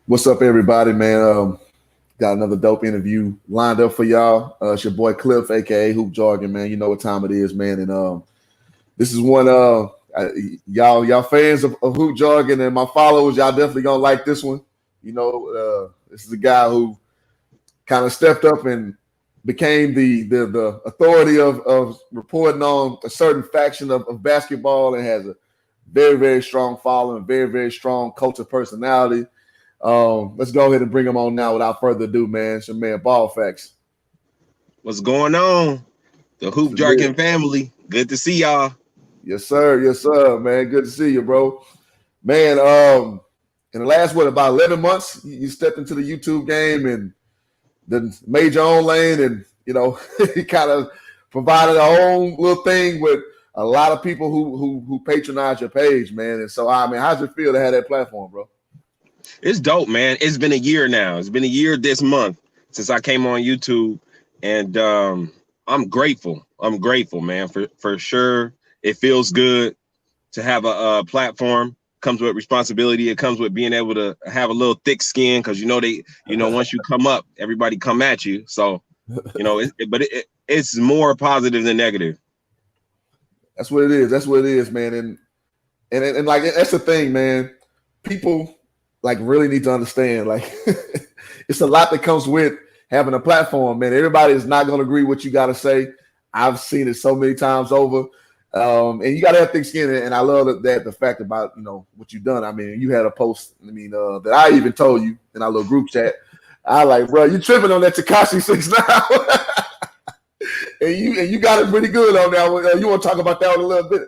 What's up, everybody, man? Got another dope interview lined up for y'all. It's your boy Cliff, aka Hoop Jargon, man. You know what time it is, man. And this is one y'all fans of Hoop Jargon and my followers, y'all definitely gonna like this one. This is a guy who kind of stepped up and became the authority of reporting on a certain faction of basketball and has a very, very strong following, very, very strong culture personality. Let's go ahead and bring him on now without further ado, man. It's your man, Ball Facts. What's going on? The Hoop Jargon family. Good to see y'all. Yes, sir. Yes, sir, man. Good to see you, bro. Man, in the last, about 11 months, you stepped into the YouTube game and then made your own lane and, you kind of provided a own little thing with a lot of people who patronize your page, man. And so, how's it feel to have that platform, bro? It's dope, man. It's been a year now. It's been a year this month since I came on YouTube, and I'm grateful. I'm grateful, man, for sure. It feels good to have a platform. Comes with responsibility. It comes with being able to have a little thick skin because once you come up, everybody come at you. So, it's more positive than negative. That's what it is. That's what it is, man. And like that's the thing, man. People really need to understand, it's a lot that comes with having a platform, man. Everybody is not going to agree with what you got to say. I've seen it so many times over. And you got to have thick skin. And I love that the fact about, what you've done. You had a post, that I even told you in our little group chat. I like, bro, you tripping on that Tekashi 6ix9ine. and you got it pretty good on that. You want to talk about that one a little bit?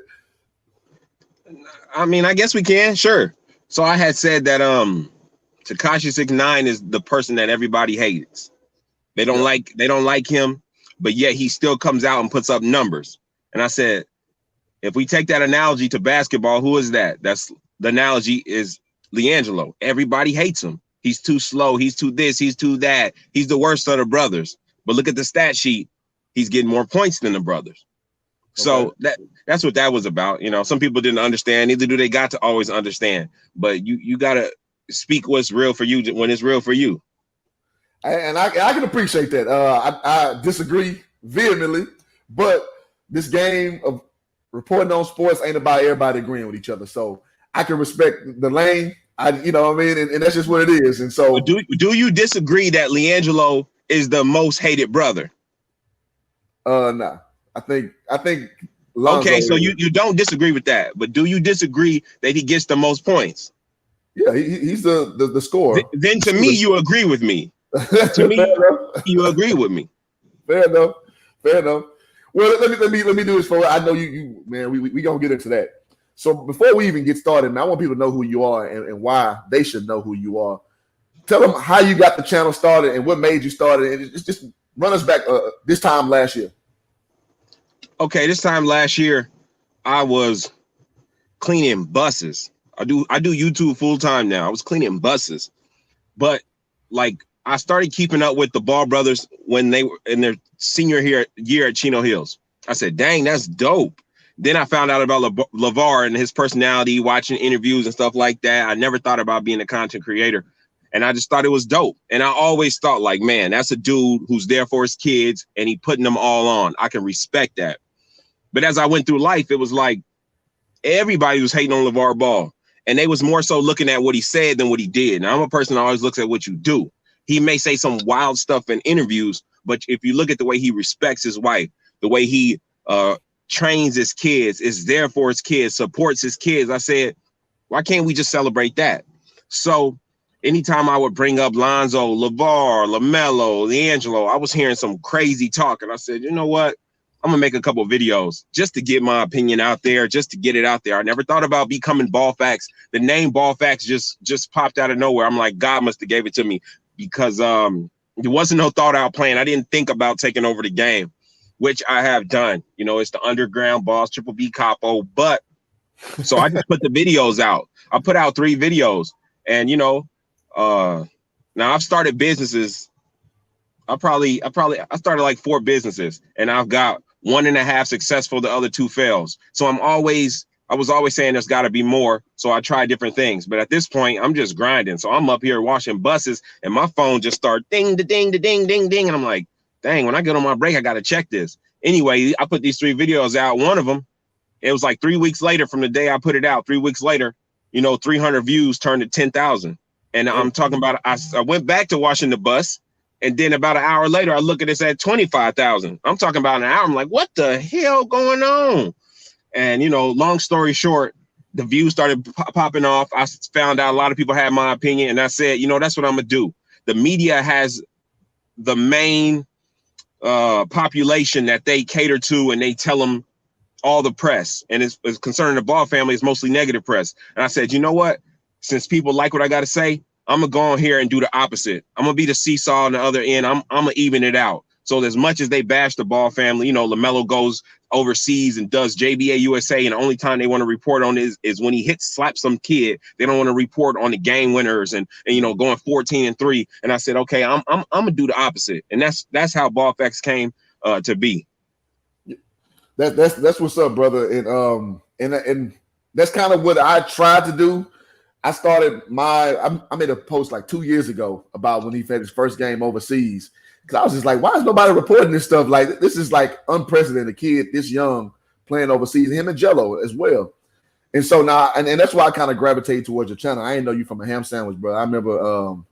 I guess we can. Sure. So I had said that Tekashi 6ix9ine is the person that everybody hates. They don't like him, but yet he still comes out and puts up numbers. And I said, if we take that analogy to basketball, who is that? The analogy is LiAngelo. Everybody hates him. He's too slow. He's too this. He's too that. He's the worst of the brothers. But look at the stat sheet. He's getting more points than the brothers. So that's what that was about. Some people didn't understand. Neither do they got to always understand. But you got to speak what's real for you when it's real for you. And I can appreciate that. I disagree vehemently, but this game of reporting on sports ain't about everybody agreeing with each other. So I can respect the lane. And that's just what it is. And so, do you disagree that LiAngelo is the most hated brother? Nah. I think Lonzo okay, so you don't disagree with that, but do you disagree that he gets the most points? Yeah, he's the scorer. Then to me, you agree with me. To me, you agree with me. Fair enough. Well, let me do this for. I know you man. We gonna get into that. So before we even get started, man, I want people to know who you are and why they should know who you are. Tell them how you got the channel started and what made you start it, and just run us back this time last year. Okay, this time last year, I was cleaning buses. I do YouTube full time now. I was cleaning buses, but I started keeping up with the Ball brothers when they were in their senior year at Chino Hills. I said, "Dang, that's dope." Then I found out about LeVar and his personality, watching interviews and stuff like that. I never thought about being a content creator, and I just thought it was dope. And I always thought, man, that's a dude who's there for his kids and he putting them all on. I can respect that. But as I went through life, it was like everybody was hating on LeVar Ball. And they was more so looking at what he said than what he did. Now, I'm a person that always looks at what you do. He may say some wild stuff in interviews, but if you look at the way he respects his wife, the way he trains his kids, is there for his kids, supports his kids, I said, why can't we just celebrate that? So anytime I would bring up Lonzo, LeVar, LaMelo, LiAngelo, I was hearing some crazy talk. And I said, you know what? I'm gonna make a couple of videos just to get my opinion out there, just to get it out there. I never thought about becoming Ball Facts. The name Ball Facts just popped out of nowhere. I'm like, God must have gave it to me because there wasn't no thought out plan. I didn't think about taking over the game, which I have done. It's the underground boss, Triple B Capo. But so I just put the videos out. I put out 3 videos, and now I've started businesses. I started like 4 businesses, and I've got 1.5 successful, the other 2 fails. So I'm always I was always saying there's got to be more. So I tried different things. But at this point, I'm just grinding. So I'm up here washing buses and my phone just started ding, da, ding, da, ding, ding, ding. And I'm like, dang, when I get on my break, I got to check this. Anyway, I put these 3 videos out. One of them, it was like 3 weeks later from the day I put it out. 3 weeks later, 300 views turned to 10,000. And I'm talking about, I went back to washing the bus. And then about an hour later, I look at this at 25,000. I'm talking about an hour. I'm like, what the hell going on? And, long story short, the views started popping off. I found out a lot of people had my opinion. And I said, that's what I'm going to do. The media has the main population that they cater to, and they tell them all the press. And it's concerning the Ball family, it's mostly negative press. And I said, you know what? Since people like what I got to say, I'm going to go on here and do the opposite. I'm going to be the seesaw on the other end. I'm going to even it out. So as much as they bash the Ball family, LaMelo goes overseas and does JBA USA, and the only time they want to report on is when he slaps some kid. They don't want to report on the game winners and going 14-3. And I said, okay, I'm gonna do the opposite, and that's how Ball Facts came to be. That's what's up, brother, and that's kind of what I tried to do. I started I made a post like 2 years ago about when he had his first game overseas. Because I was just like, why is nobody reporting this stuff? Like, this is like unprecedented. Kid this young playing overseas, him and Jello as well. And so now, and that's why I kind of gravitated towards your channel. I didn't know you from a ham sandwich, bro. I remember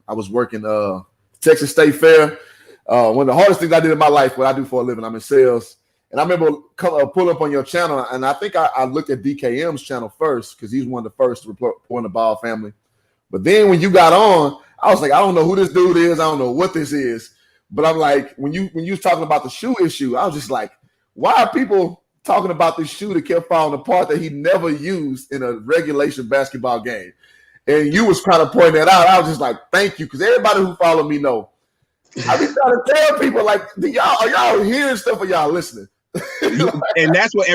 I was working Texas State Fair. One of the hardest things I did in my life, what I do for a living, I'm in sales. And I remember pull up on your channel, and I think I looked at DKM's channel first because he's one of the first to report on the Ball family. But then when you got on, I was like, I don't know who this dude is. I don't know what this is. But I'm like, when you was talking about the shoe issue, I was just like, why are people talking about this shoe that kept falling apart that he never used in a regulation basketball game? And you was kind of pointing that out. I was just like, thank you, because everybody who follow me know. I be trying to tell people, like, are y'all hearing stuff or y'all listening? And that's what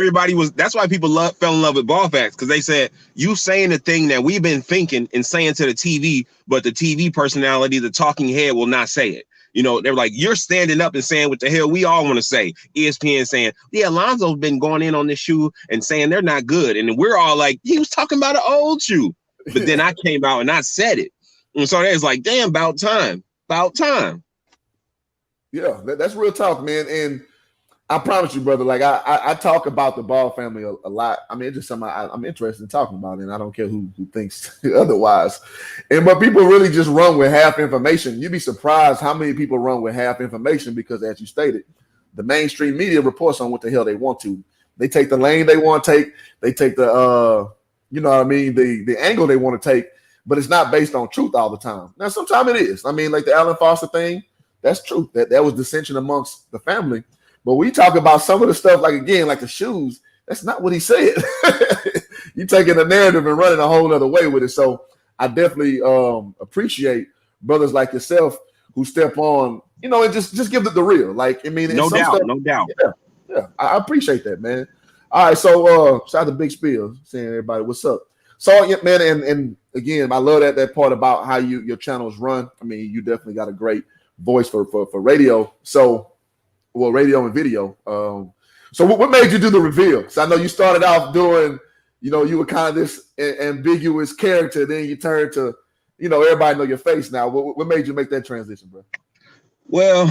that's why people fell in love with Ball Facts, because they said, you saying the thing that we've been thinking and saying to the TV, but the TV personality, the talking head, will not say it. They're like, you're standing up and saying what the hell we all want to say. ESPN saying, yeah, Alonzo's been going in on this shoe and saying they're not good. And we're all like, he was talking about an old shoe. But then I came out and I said it. And so it's like, damn, about time. Yeah, that's real talk, man. And I promise you, brother, like I talk about the Ball family a lot. I mean, it's just something I'm interested in talking about, and I don't care who thinks otherwise. But people really just run with half information. You'd be surprised how many people run with half information because, as you stated, the mainstream media reports on what the hell they want to. They take the lane they want to take. They take the the angle they want to take, but it's not based on truth all the time. Now, sometimes it is. I mean, like the Alan Foster thing, that's true. That was dissension amongst the family. But we talk about some of the stuff, like, again, like the shoes, that's not what he said. You're taking a narrative and running a whole other way with it. So I definitely appreciate brothers like yourself who step on, and just give it the real. Like, I mean, no doubt. Yeah. I appreciate that, man. All right, so shout out to Big Spill, saying everybody, what's up? So, yeah, man, and again, I love that part about how your channels run. I mean, you definitely got a great voice for radio. So, well, radio and video. So what made you do the reveal? Because I know you started off doing, you were kind of this ambiguous character. Then you turned to, everybody know your face now. What made you make that transition, bro? Well,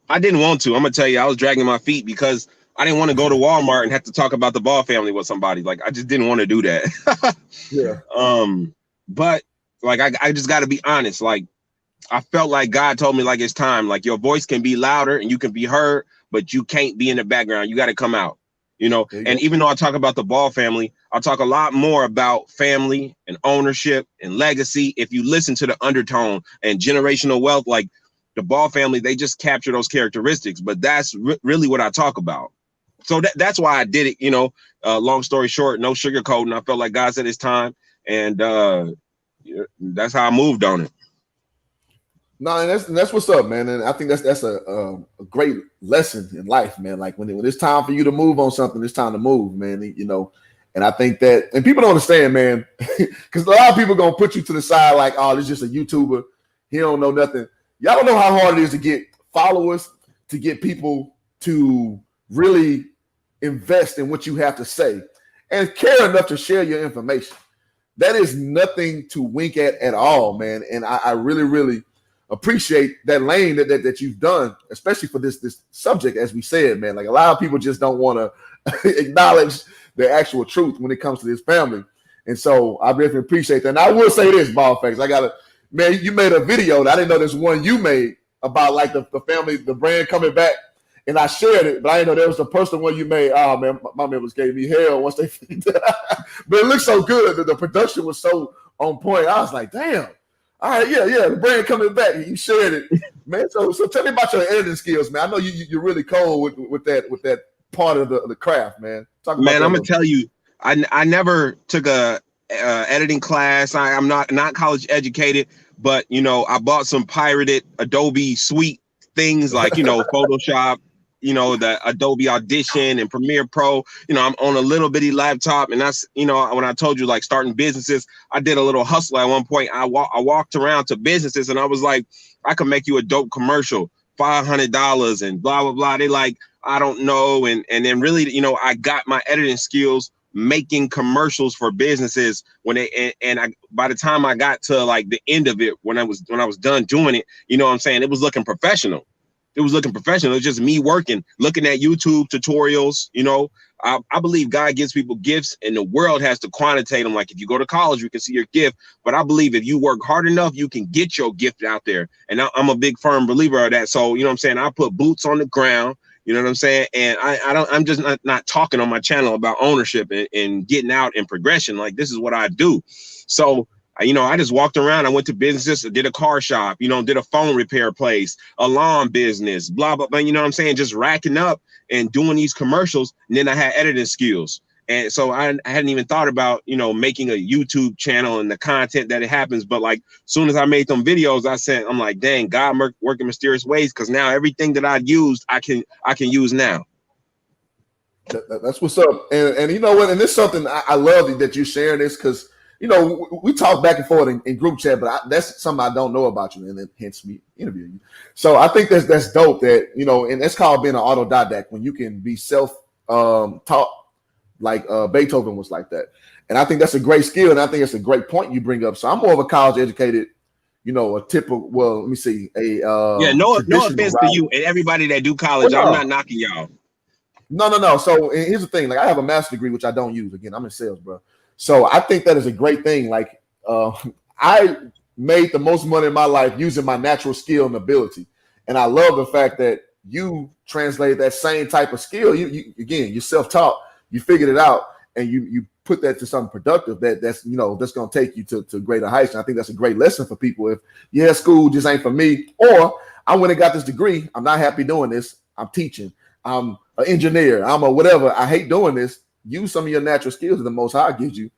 I didn't want to. I'm going to tell you, I was dragging my feet because I didn't want to go to Walmart and have to talk about the Ball family with somebody. Like, I just didn't want to do that. Yeah. But, like, I just got to be honest. Like, I felt like God told me, like, it's time. Like, your voice can be louder and you can be heard, but you can't be in the background. You got to come out, And even though I talk about the Ball family, I'll talk a lot more about family and ownership and legacy. If you listen to the undertone and generational wealth, like the Ball family, they just capture those characteristics. But that's really what I talk about. So that's why I did it. Long story short, no sugarcoating. I felt like God said it's time, and that's how I moved on it. No, and that's what's up, man. And I think that's a great lesson in life, man. Like when it's time for you to move on something, it's time to move, man. And I think that, and people don't understand, man, because a lot of people gonna put you to the side like, oh, this is just a YouTuber. He don't know nothing. Y'all don't know how hard it is to get followers, to get people to really invest in what you have to say. and care enough to share your information. That is nothing to wink at all, man. And I really, really appreciate that lane that you've done, especially for this subject, as we said, man. Like a lot of people just don't want to acknowledge the actual truth when it comes to this family. And so I really appreciate that. And I will say this, Ballface, man, you made a video that I didn't know there's one you made about like the family, the brand coming back. And I shared it, but I didn't know there was a personal one you made. Oh man, my members gave me hell once they but it looked so good. The production was so on point. I was like, damn. All right, yeah, the brand coming back. You shared it, man. So tell me about your editing skills, man. I know you're really cold with that part of the craft, man. Man, I'm gonna tell you, I never took a editing class. I'm not college educated, but you know, I bought some pirated Adobe Suite things like, you know, Photoshop, you know, the Adobe Audition and Premiere Pro. You know, I'm on a little bitty laptop, and that's, you know, when I told you like starting businesses, I did a little hustle at one point. I walked around to businesses and I was like, I could make you a dope commercial, $500 and blah blah blah. They like, I don't know, and then really, you know, I got my editing skills making commercials for businesses when they by the time I got to like the end of it, when I was done doing it, you know what I'm saying, it was looking professional. It was just me working, looking at YouTube tutorials. You know, I believe God gives people gifts and the world has to quantitate them. Like if you go to college, you can see your gift. But I believe if you work hard enough, you can get your gift out there. And I'm a big firm believer of that. So, you know what I'm saying? I put boots on the ground. You know what I'm saying? And I'm just not talking on my channel about ownership and getting out and progression. Like this is what I do. So, you know, I just walked around. I went to businesses, did a car shop, you know, did a phone repair place, a lawn business, blah, blah, blah. You know what I'm saying? Just racking up and doing these commercials. And then I had editing skills. And so I hadn't even thought about, you know, making a YouTube channel and the content that it happens. But like, soon as I made them videos, I'm like, dang, God working mysterious ways. Cause now everything that I used, I can use now. That's what's up. And you know what? And it's something I love that you're sharing this, because you know, we talk back and forth in group chat, but that's something I don't know about you, and then hence me interviewing you. So I think that's dope that, you know, and that's called being an autodidact, when you can be self-taught, like Beethoven was like that. And I think that's a great skill, and I think it's a great point you bring up. So I'm more of a college educated, you know, no offense to you and everybody that do college. I'm not knocking y'all. No. So here's the thing, like I have a master's degree, which I don't use. Again, I'm in sales, bro. So I think that is a great thing. Like I made the most money in my life using my natural skill and ability. And I love the fact that you translate that same type of skill. You're self-taught, you figured it out, and you put that to something productive that's going to take you to greater heights. And I think that's a great lesson for people. If school just ain't for me, or I went and got this degree, I'm not happy doing this, I'm teaching, I'm an engineer, I'm a whatever, I hate doing this. Use some of your natural skills that the Most High gives you,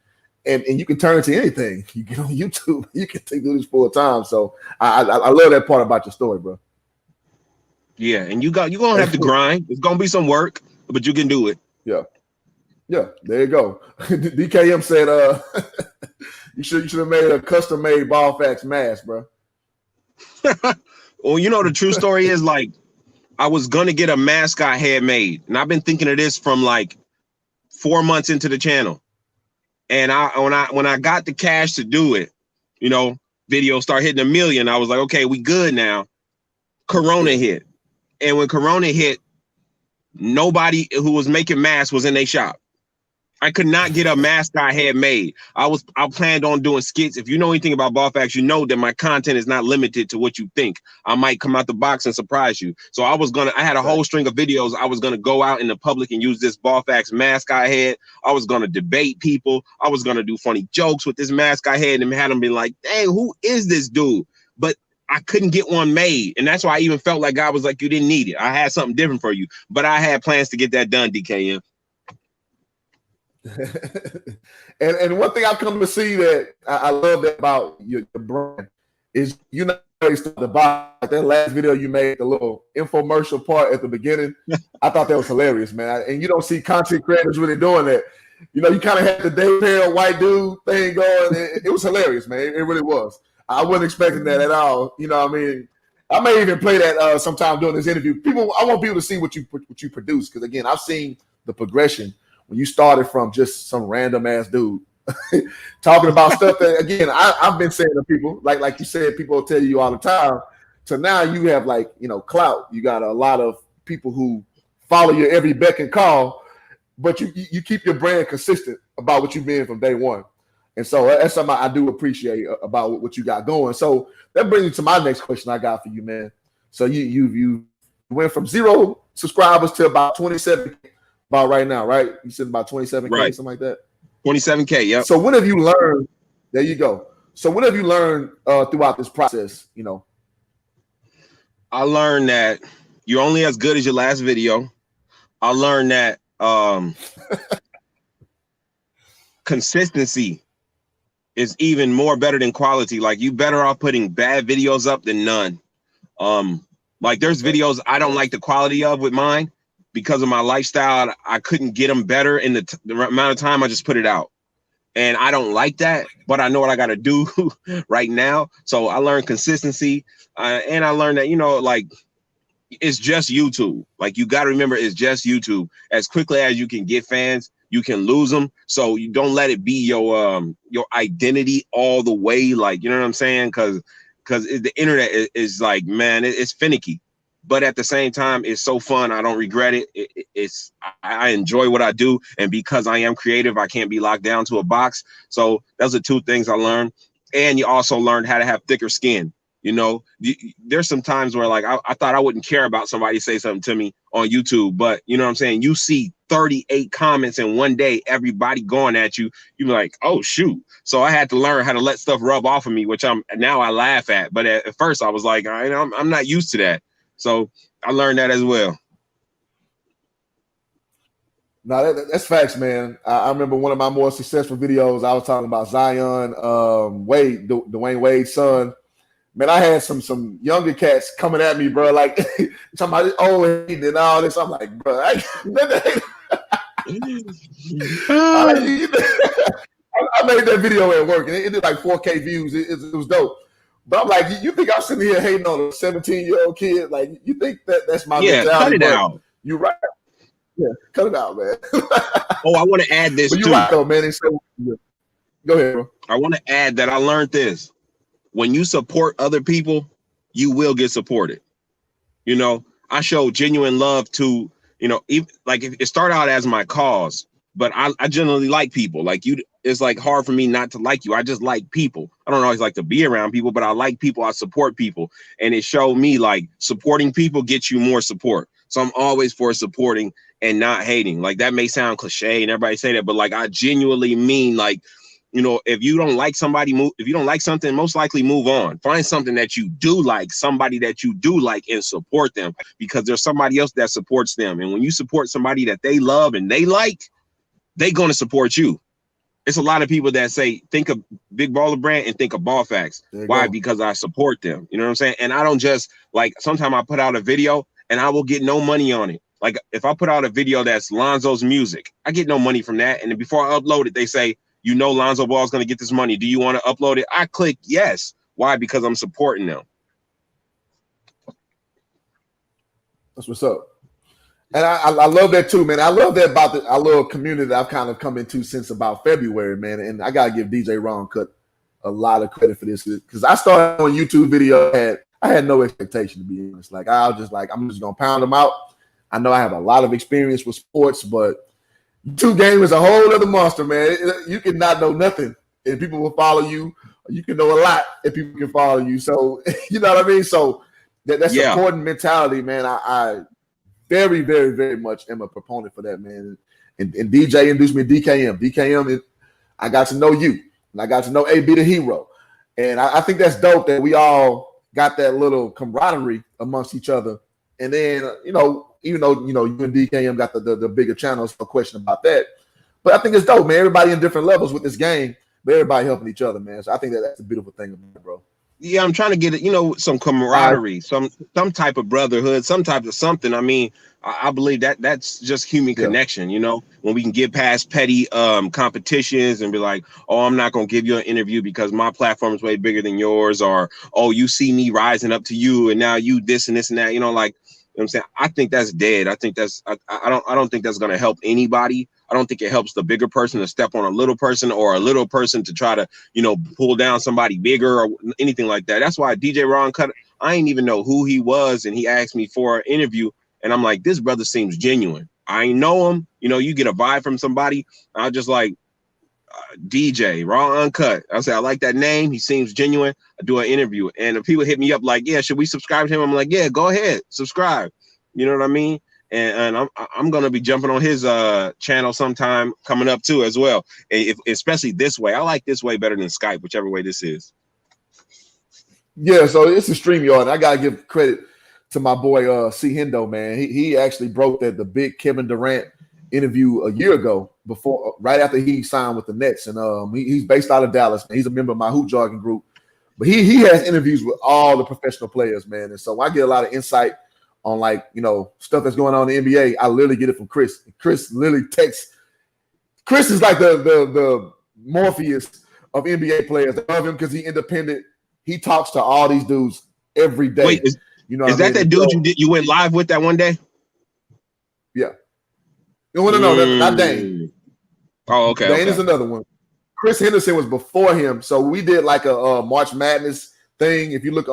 and you can turn it to anything. You get on YouTube, you can do this full time. So I love that part about your story, bro. Yeah, and you're gonna have to grind. It's gonna be some work, but you can do it. Yeah, there you go. DKM said you should have made a custom made Ballfax mask, bro. Well, you know, the true story is, like, I was gonna get a mask I had made, and I've been thinking of this from like 4 months into the channel. And when I got the cash to do it, you know, videos start hitting 1 million. I was like, okay, we good now. Corona hit. And when Corona hit, nobody who was making masks was in their shop. I could not get a mask I had made. I planned on doing skits. If you know anything about Ballfax, you know that my content is not limited to what you think. I might come out the box and surprise you. So I had a whole string of videos. I was gonna go out in the public and use this Ballfax mask I had. I was gonna debate people. I was gonna do funny jokes with this mask I had and had them be like, dang, who is this dude? But I couldn't get one made. And that's why I even felt like God was like, you didn't need it. I had something different for you. But I had plans to get that done, DKM. and one thing I've come to see that I love that about your brand is you know the box. Like that last video you made, the little infomercial part at the beginning, I thought that was hilarious, man. And you don't see content creators really doing that. You know, you kind of had the Dave Hale white dude thing going. It was hilarious, man. It really was. I wasn't expecting that at all. You know what I mean? I may even play that sometime during this interview. I want people to see what you produce, because again, I've seen the progression when you started from just some random ass dude talking about stuff that, again, I've been saying to people, like you said, people will tell you all the time. So now you have, like, you know, clout. You got a lot of people who follow your every beck and call, but you keep your brand consistent about what you've been from day one. And so that's something I do appreciate about what you got going. So that brings me to my next question I got for you, man. So you went from 0 subscribers to about 27 about right now, right? You said about 27K, right, something like that. 27K, yeah. So when have you learned? There you go. So what have you learned throughout this process? You know, I learned that you're only as good as your last video. I learned that consistency is even more better than quality. Like, you better off putting bad videos up than none. Like, there's videos I don't like the quality of with mine because of my lifestyle. I couldn't get them better in the amount of time I just put it out. And I don't like that, but I know what I got to do right now. So I learned consistency, and I learned that, you know, like, it's just YouTube. Like, you got to remember, it's just YouTube. As quickly as you can get fans, you can lose them. So you don't let it be your identity all the way. Like, you know what I'm saying? Because the internet is like, man, it's finicky. But at the same time, it's so fun. I don't regret it. I enjoy what I do. And because I am creative, I can't be locked down to a box. So those are two things I learned. And you also learned how to have thicker skin. You know, there's some times where, like, I thought I wouldn't care about somebody say something to me on YouTube. But, you know what I'm saying? You see 38 comments in one day, everybody going at you. You're like, oh, shoot. So I had to learn how to let stuff rub off of me, which now I laugh at. But at first I was like, I'm not used to that. So I learned that as well. No, that's facts, man. I remember one of my more successful videos. I was talking about Zion Wade, Dwayne Wade's son. Man, I had some younger cats coming at me, bro. Like, talking about this old and all this. I'm like, bro, I made that video at work, and it did like 4K views. It was dope. But I'm like, you think I'm sitting here hating on a 17-year-old kid? Like, you think that's my mentality? Cut it out. You're right. Yeah, cut it out, man. Oh, I want to add this, you're too. Right, though, man. So, go ahead, bro. I want to add that I learned this. When you support other people, you will get supported. You know, I show genuine love to, you know, like, it started out as my cause, but I generally like people. Like, it's like hard for me not to like you. I just like people. I don't always like to be around people, but I like people. I support people. And it showed me, like, supporting people gets you more support. So I'm always for supporting and not hating. Like, that may sound cliche and everybody say that, but, like, I genuinely mean, like, you know, if you don't like somebody, if you don't like something, most likely move on. Find something that you do like, somebody that you do like, and support them, because there's somebody else that supports them. And when you support somebody that they love and they like, they're going to support you. It's a lot of people that say, think of Big Baller Brand and think of Ball Facts. Why? Because I support them. You know what I'm saying? And I don't just, like, sometimes I put out a video and I will get no money on it. Like, if I put out a video that's Lonzo's music, I get no money from that. And then before I upload it, they say, you know, Lonzo Ball is going to get this money. Do you want to upload it? I click yes. Why? Because I'm supporting them. That's what's up. And I love that too, man. I love that about our little community that I've kind of come into since about February, man. And I got to give DJ Ron Cut a lot of credit for this, because I started on YouTube video. I had no expectation, to be honest. Like, I was just like, I'm just going to pound them out. I know I have a lot of experience with sports, but YouTube game is a whole other monster, man. You can not know nothing and people will follow you. You can know a lot and people can follow you. So, you know what I mean? So that's important mentality, man. I very, very, very much am a proponent for that, man. And DJ introduced me to DKM. DKM, I got to know you, and I got to know AB the Hero. And I think that's dope that we all got that little camaraderie amongst each other. And then, you know, even though, you know, you and DKM got the bigger channels, no question about that. But I think it's dope, man. Everybody in different levels with this game, but everybody helping each other, man. So I think that's a beautiful thing about it, bro. Yeah, I'm trying to get it, you know, some camaraderie, some type of brotherhood, some type of something. I mean, I believe that's just human connection, you know, when we can get past petty competitions and be like, oh, I'm not going to give you an interview because my platform is way bigger than yours, or, oh, you see me rising up to you and now you this and this and that, you know, like, you know what I'm saying? I think that's dead. I think that's I don't think that's going to help anybody. I don't think it helps the bigger person to step on a little person, or a little person to try to, pull down somebody bigger or anything like that. That's why DJ Raw Uncut, I didn't even know who he was, and he asked me for an interview, and I'm like, this brother seems genuine. I ain't know him. You get a vibe from somebody. I just like, DJ Raw Uncut. I said, I like that name. He seems genuine. I do an interview, and if people hit me up like, yeah, should we subscribe to him? I'm like, yeah, go ahead, subscribe. You know what I mean? And I'm gonna be jumping on his channel sometime coming up too as well. Especially this way. I like this way better than Skype, whichever way this is. Yeah, so it's a StreamYard. I gotta give credit to my boy C Hendo, man. He actually broke the big Kevin Durant interview a year ago, right after he signed with the Nets, and he's based out of Dallas. Man. He's a member of my Hoop Jargon group, but he has interviews with all the professional players, man. And so I get a lot of insight on stuff that's going on in the NBA. I literally get it from Chris. Chris literally texts. Chris is like the Morpheus of NBA players. I love him because he's independent. He talks to all these dudes every day. Wait, is that dude you went live with that one day? Yeah. No, not Dane. Oh, okay. Dane is another one. Chris Henderson was before him. So we did like a March Madness thing. If you look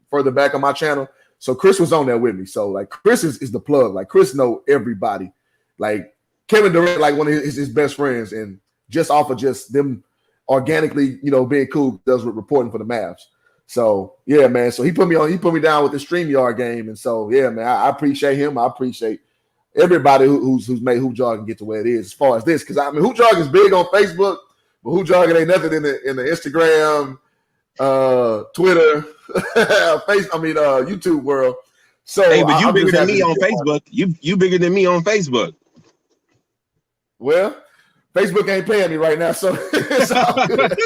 further back on my channel. So Chris was on there with me. So like Chris is the plug. Like Chris know everybody. Like Kevin Durant, like one of his best friends, and just off of just them organically, being cool, does with reporting for the Mavs. So yeah, man. So he put me down with the StreamYard game. And so yeah, man, I appreciate him. I appreciate everybody who's made Hoop Jargon get to where it is as far as this. Because I mean Hoop Jargon is big on Facebook, but Hoop Jargon ain't nothing in the Instagram, Twitter, YouTube world. So hey, but you bigger than me on Facebook. You bigger than me on Facebook. Well, Facebook ain't paying me right now, so it's all good.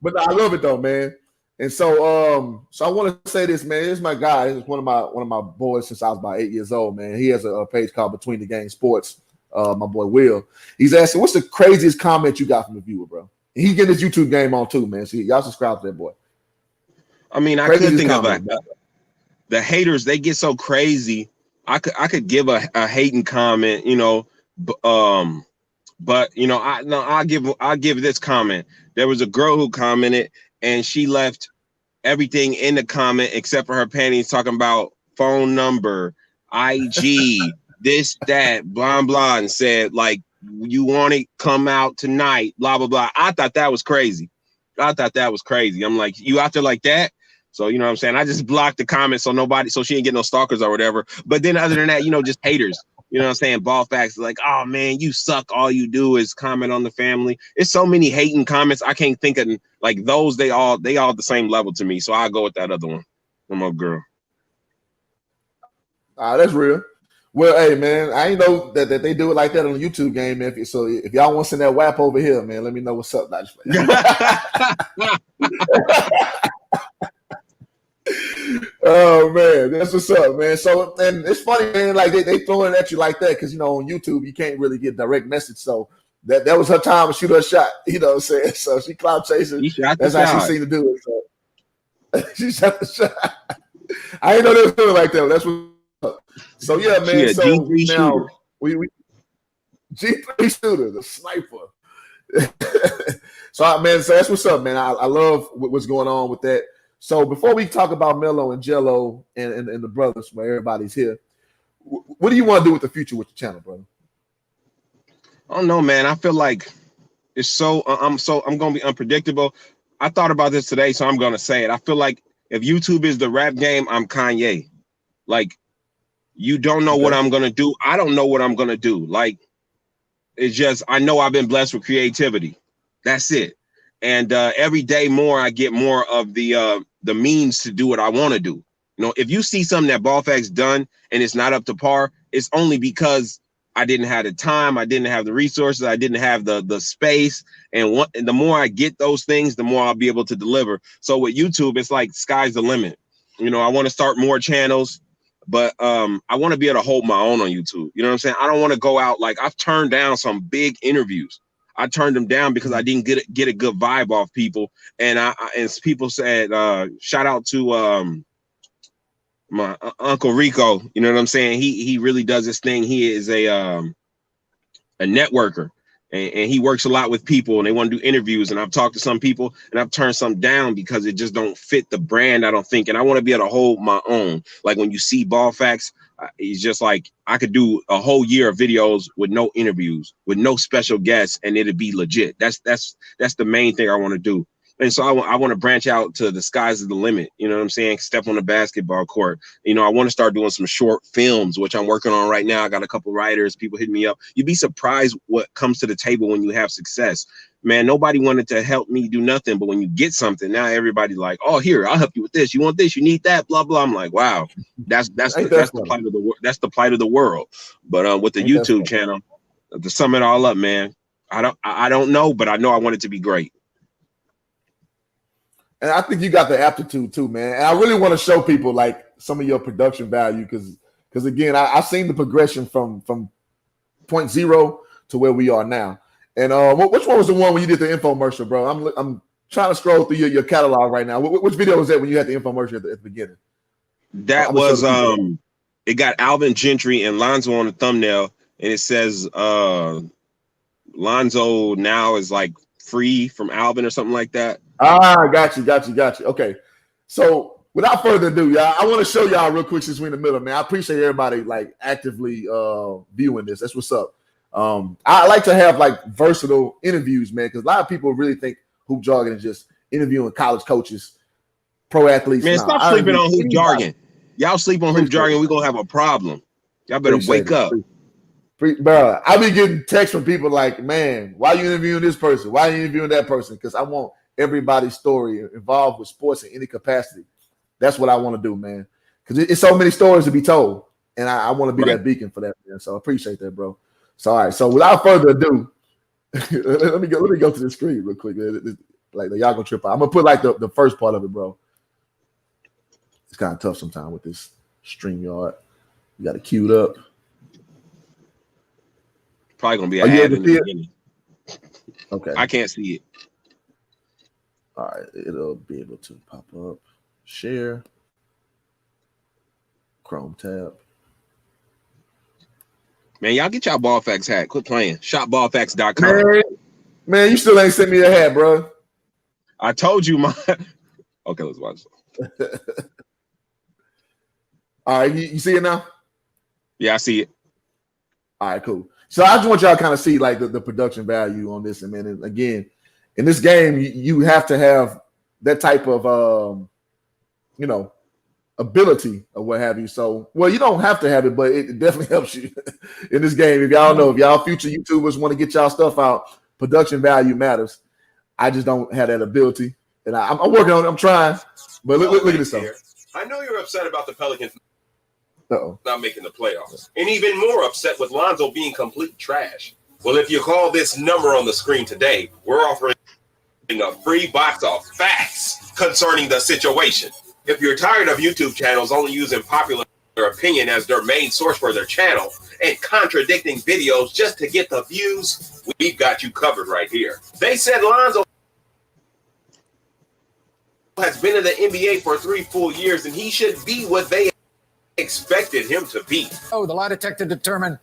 But I love it though, man. And so I want to say this, man. This is my guy. This is one of my boys since I was about 8 years old, man. He has a page called Between the Game Sports. My boy Will. He's asking, what's the craziest comment you got from a viewer, bro? He's getting his YouTube game on too, man. So y'all subscribe to that boy. I mean, I could think of the haters. They get so crazy. I could give a hating comment, but I'll give this comment. There was a girl who commented, and she left everything in the comment except for her panties, talking about phone number, IG, this, that, blah blah, and said like, you want to come out tonight, blah blah blah. I thought that was crazy. I'm like, you out there like that? So you know what I'm saying? I just blocked the comments so she didn't get no stalkers or whatever. But then other than that, just haters. You know what I'm saying? Ball facts like, oh man, you suck. All you do is comment on the family. It's so many hating comments. I can't think of like those. They all the same level to me. So I'll go with that other one. I'm a girl. That's real. Well, hey man, I ain't know that they do it like that on the YouTube game, man. If y'all want to send that WAP over here, man, let me know what's up. Oh man, that's what's up, man. So and it's funny, man. Like they throwing it at you like that because on YouTube you can't really get direct message. So that was her time to shoot her shot. You know what I'm saying? So she cloud chasing. That's how she seemed to do it. So she shot the shot. I didn't know they was doing it like that. That's what. So yeah, man. So G3 now we G3 shooter, the sniper. So man, so that's what's up, man. I love what's going on with that. So before we talk about Melo and Jello and the brothers, where everybody's here, what do you want to do with the future with the channel, brother? I don't know, man. I feel like it's I'm gonna be unpredictable. I thought about this today, so I'm gonna say it. I feel like if YouTube is the rap game, I'm Kanye. Like, you don't know what I'm gonna do. I don't know what I'm gonna do. Like, it's just I know I've been blessed with creativity. That's it. And every day more, I get more of the means to do what I want to do. If you see something that Ballfax done and it's not up to par, it's only because I didn't have the time, I didn't have the resources, I didn't have the space. And the more I get those things, the more I'll be able to deliver. So with YouTube, it's like sky's the limit. I want to start more channels, but I want to be able to hold my own on YouTube. You know what I'm saying? I don't want to go out like I've turned down some big interviews. I turned them down because I didn't get a good vibe off people. And people said, shout out to my Uncle Rico, you know what I'm saying? He really does this thing. He is a networker, and he works a lot with people, and they want to do interviews. And I've talked to some people, and I've turned some down because it just don't fit the brand, I don't think. And I want to be able to hold my own. Like when you see Ball Facts, it's just like I could do a whole year of videos with no interviews, with no special guests, and it'd be legit. That's the main thing I want to do. And so I want to branch out to the sky's the limit. You know what I'm saying? Step on the basketball court. You know, I want to start doing some short films, which I'm working on right now. I got a couple writers, people hitting me up. You'd be surprised what comes to the table when you have success. Man, nobody wanted to help me do nothing. But when you get something, now everybody's like, oh, here, I'll help you with this. You want this? You need that? Blah, blah. I'm like, wow, that's the plight of the world. That's the plight of the world. But with the YouTube channel, to sum it all up, man, I don't know, but I know I want it to be great. And I think you got the aptitude too, man. And I really want to show people like some of your production value because again, I've seen the progression from 0.0 to where we are now. And which one was the one when you did the infomercial, bro? I'm trying to scroll through your catalog right now. Which video was that when you had the infomercial at the beginning? That was it got Alvin Gentry and Lonzo on the thumbnail, and it says Lonzo now is like free from Alvin or something like that. Got you. Okay. So without further ado, y'all, I want to show y'all real quick since we're in the middle, man. I appreciate everybody like actively viewing this. That's what's up. I like to have like versatile interviews, man, because a lot of people really think Hoop Jargon is just interviewing college coaches, pro athletes. Man, stop sleeping on Hoop Jargon. Y'all sleep on Hoop Jargon, we're gonna have a problem. Y'all better wake up. Bro, I be getting texts from people like, man, why are you interviewing this person? Why are you interviewing that person? Because I want everybody's story involved with sports in any capacity. That's what I want to do, man. Because it's so many stories to be told, and I want to be that beacon for that, man. So I appreciate that, bro. So all right. So without further ado, let me go to the screen real quick. Like y'all gonna trip out. I'm gonna put like the first part of it, bro. It's kind of tough sometimes with this StreamYard. You got it queued up. Probably gonna be an ad in the beginning. Okay. I can't see it. All right, it'll be able to pop up. Share. Chrome tab. Man, y'all get y'all Ball Facts hat. Quit playing. Shopballfacts.com. Man, you still ain't sent me a hat, bro. I told you my. Okay, let's watch. All right, you see it now? Yeah, I see it. All right, cool. So I just want y'all to kind of see like the production value on this. And man, and again, in this game, you have to have that type of ability or what have you. So, well, you don't have to have it, but it definitely helps you in this game. If y'all future YouTubers want to get y'all stuff out, production value matters. I just don't have that ability, and I'm working on it. I'm trying, but look at this stuff. I know you're upset about the Pelicans Uh-oh. not making the playoffs, and even more upset with Lonzo being complete trash. Well, if you call this number on the screen today, we're offering a free box of facts concerning the situation. If you're tired of YouTube channels only using popular opinion as their main source for their channel and contradicting videos just to get the views, we've got you covered right here. They said Lonzo has been in the NBA for 3 full years, and he should be what they expected him to be. Oh, the lie detector determined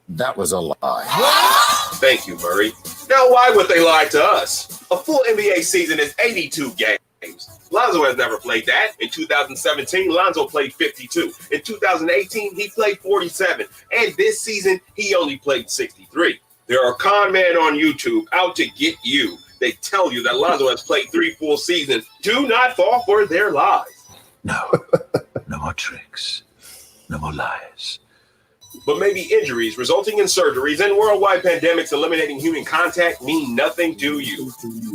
that was a lie. Thank you, Murray. Now, why would they lie to us? A full NBA season is 82 games. Lonzo has never played that. In 2017, Lonzo played 52. In 2018, he played 47. And this season, he only played 63. There are con men on YouTube out to get you. They tell you that Lonzo has played 3 full seasons. Do not fall for their lies. No. No more tricks. No more lies. But maybe injuries resulting in surgeries and worldwide pandemics eliminating human contact mean nothing to you.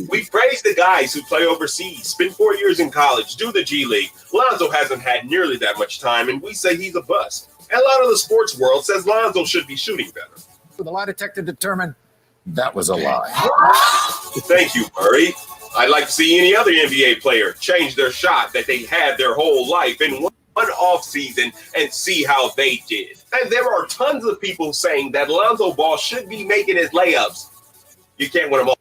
We praise the guys who play overseas, spend 4 years in college, do the G League. Lonzo hasn't had nearly that much time, and we say he's a bust. And a lot of the sports world says Lonzo should be shooting better. The lie detector determined that was a lie. Thank you, Murray. I'd like to see any other NBA player change their shot that they had their whole life in one off season and see how they did. And there are tons of people saying that Lonzo Ball should be making his layups. You can't win them all.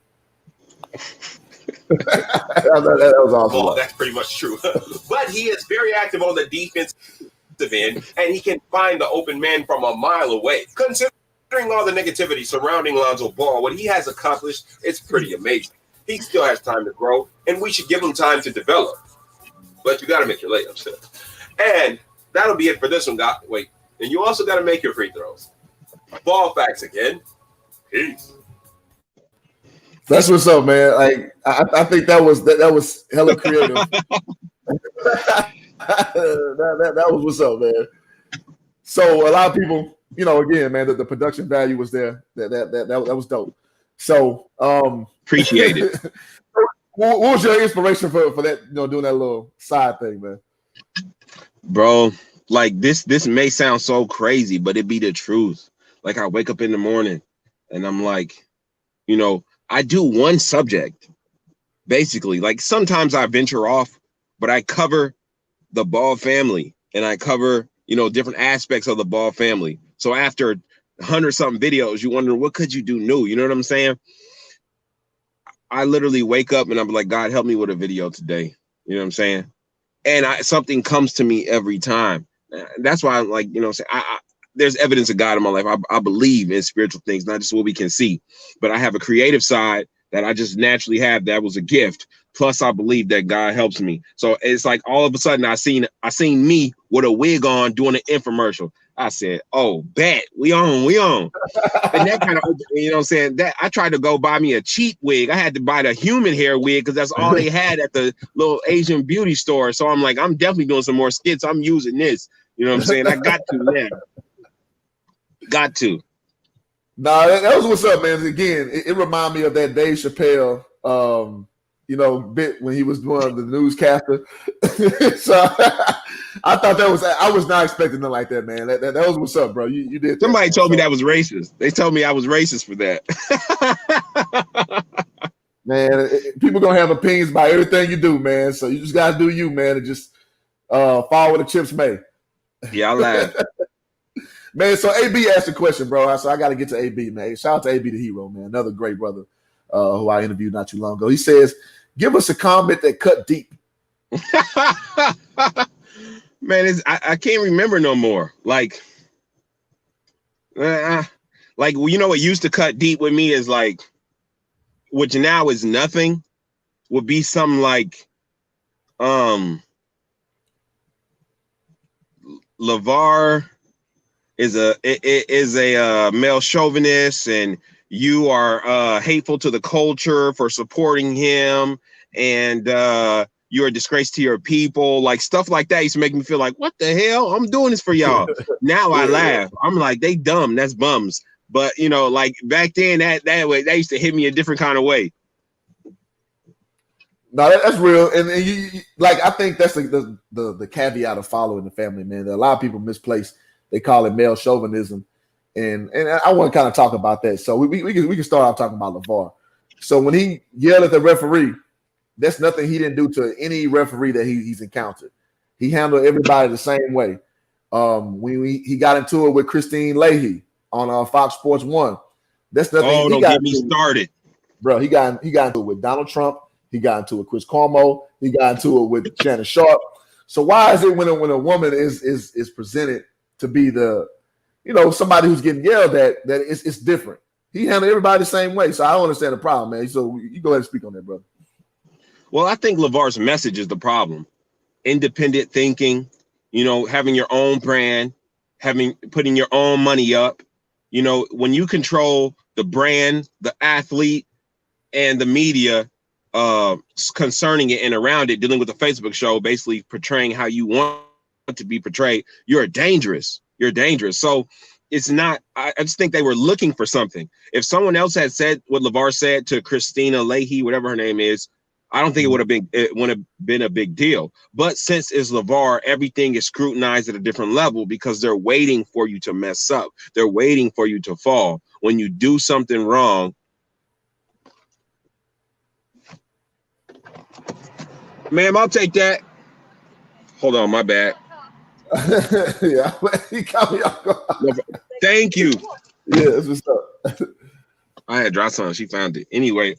that was awesome. Oh, that's pretty much true. But he is very active on the defense. receptive in, and he can find the open man from a mile away. Considering all the negativity surrounding Lonzo Ball, what he has accomplished, it's pretty amazing. He still has time to grow, and we should give him time to develop. But you got to make your layups still. And that'll be it for this one, guys. Wait, and you also got to make your free throws. Ball facts again. Peace. That's what's up, man. Like I think that was hella creative. that was what's up, man. So a lot of people, you know, again, man, the production value was there. That was dope. So appreciate it. What was your inspiration for that? You know, doing that little side thing, man. Bro, like this may sound so crazy, but it be the truth. Like I wake up in the morning and I'm like, you know, I do one subject, basically. Like sometimes I venture off, but I cover the Ball family and I cover, you know, different aspects of the Ball family. So after 100-something videos, you wonder, what could you do new? You know what I'm saying? I literally wake up and I'm like, God, help me with a video today. You know what I'm saying? And something comes to me every time. That's why I'm like, you know, there's evidence of God in my life. I believe in spiritual things, not just what we can see, but I have a creative side that I just naturally have. That was a gift. Plus I believe that God helps me. So it's like all of a sudden I seen me with a wig on doing an infomercial. I said, oh, bet we on. And that kind of, you know what I'm saying? That I tried to go buy me a cheap wig. I had to buy the human hair wig because that's all they had at the little Asian beauty store. So I'm like, I'm definitely doing some more skits. I'm using this. You know what I'm saying? I got to now. Got to. Nah, that was what's up, man. Again, it reminded me of that Dave Chappelle, you know, bit when he was doing the newscaster. So I thought I was not expecting nothing like that, man. That was what's up, bro. You did. Somebody told me that was racist. They told me I was racist for that. Man, people gonna have opinions about everything you do, man. So you just gotta do you, man, and just fall where the chips may. Yeah, I laugh. Man, so AB asked a question, bro. So I got to get to AB, man. Shout out to AB the hero, man. Another great brother who I interviewed not too long ago. He says, give us a comment that cut deep. Man, I can't remember no more. Like, well, you know what used to cut deep with me is like, which now is nothing, would be something like, LeVar is a male chauvinist, and you are hateful to the culture for supporting him, and you're a disgrace to your people. Like stuff like that used to make me feel like, what the hell? I'm doing this for y'all. Now I laugh. I'm like, they dumb. That's bums. But you know, like back then, that way that used to hit me a different kind of way. No, that's real, and you like I think that's the caveat of following the family, man. A lot of people misplace. They call it male chauvinism, and I want to kind of talk about that. So we can start off talking about LeVar. So when he yelled at the referee, that's nothing he didn't do to any referee that he's encountered. He handled everybody the same way. When he got into it with Christine Leahy on Fox Sports 1, that's nothing. Oh, don't get me started, bro. He got into it with Donald Trump. He got into it with Chris Cuomo. He got into it with Shannon Sharp. So why is it when a woman is presented to be the, you know, somebody who's getting yelled at, that it's different? He handled everybody the same way. So I don't understand the problem, man. So you go ahead and speak on that, brother. Well, I think LeVar's message is the problem. Independent thinking, you know, having your own brand, putting your own money up. You know, when you control the brand, the athlete, and the media concerning it and around it, dealing with the Facebook show, basically portraying how you want to be portrayed, you're dangerous. So it's not, I just think they were looking for something. If someone else had said what LeVar said to Christina Leahy, whatever her name is, I don't think it would have been a big deal. But since it's LeVar, everything is scrutinized at a different level because they're waiting for you to mess up. They're waiting for you to fall. When you do something wrong, ma'am, I'll take that. Hold on, my bad. Yeah, he got me off guard. Thank you. Yeah, that's what's up. I had dry son. She found it. Anyway,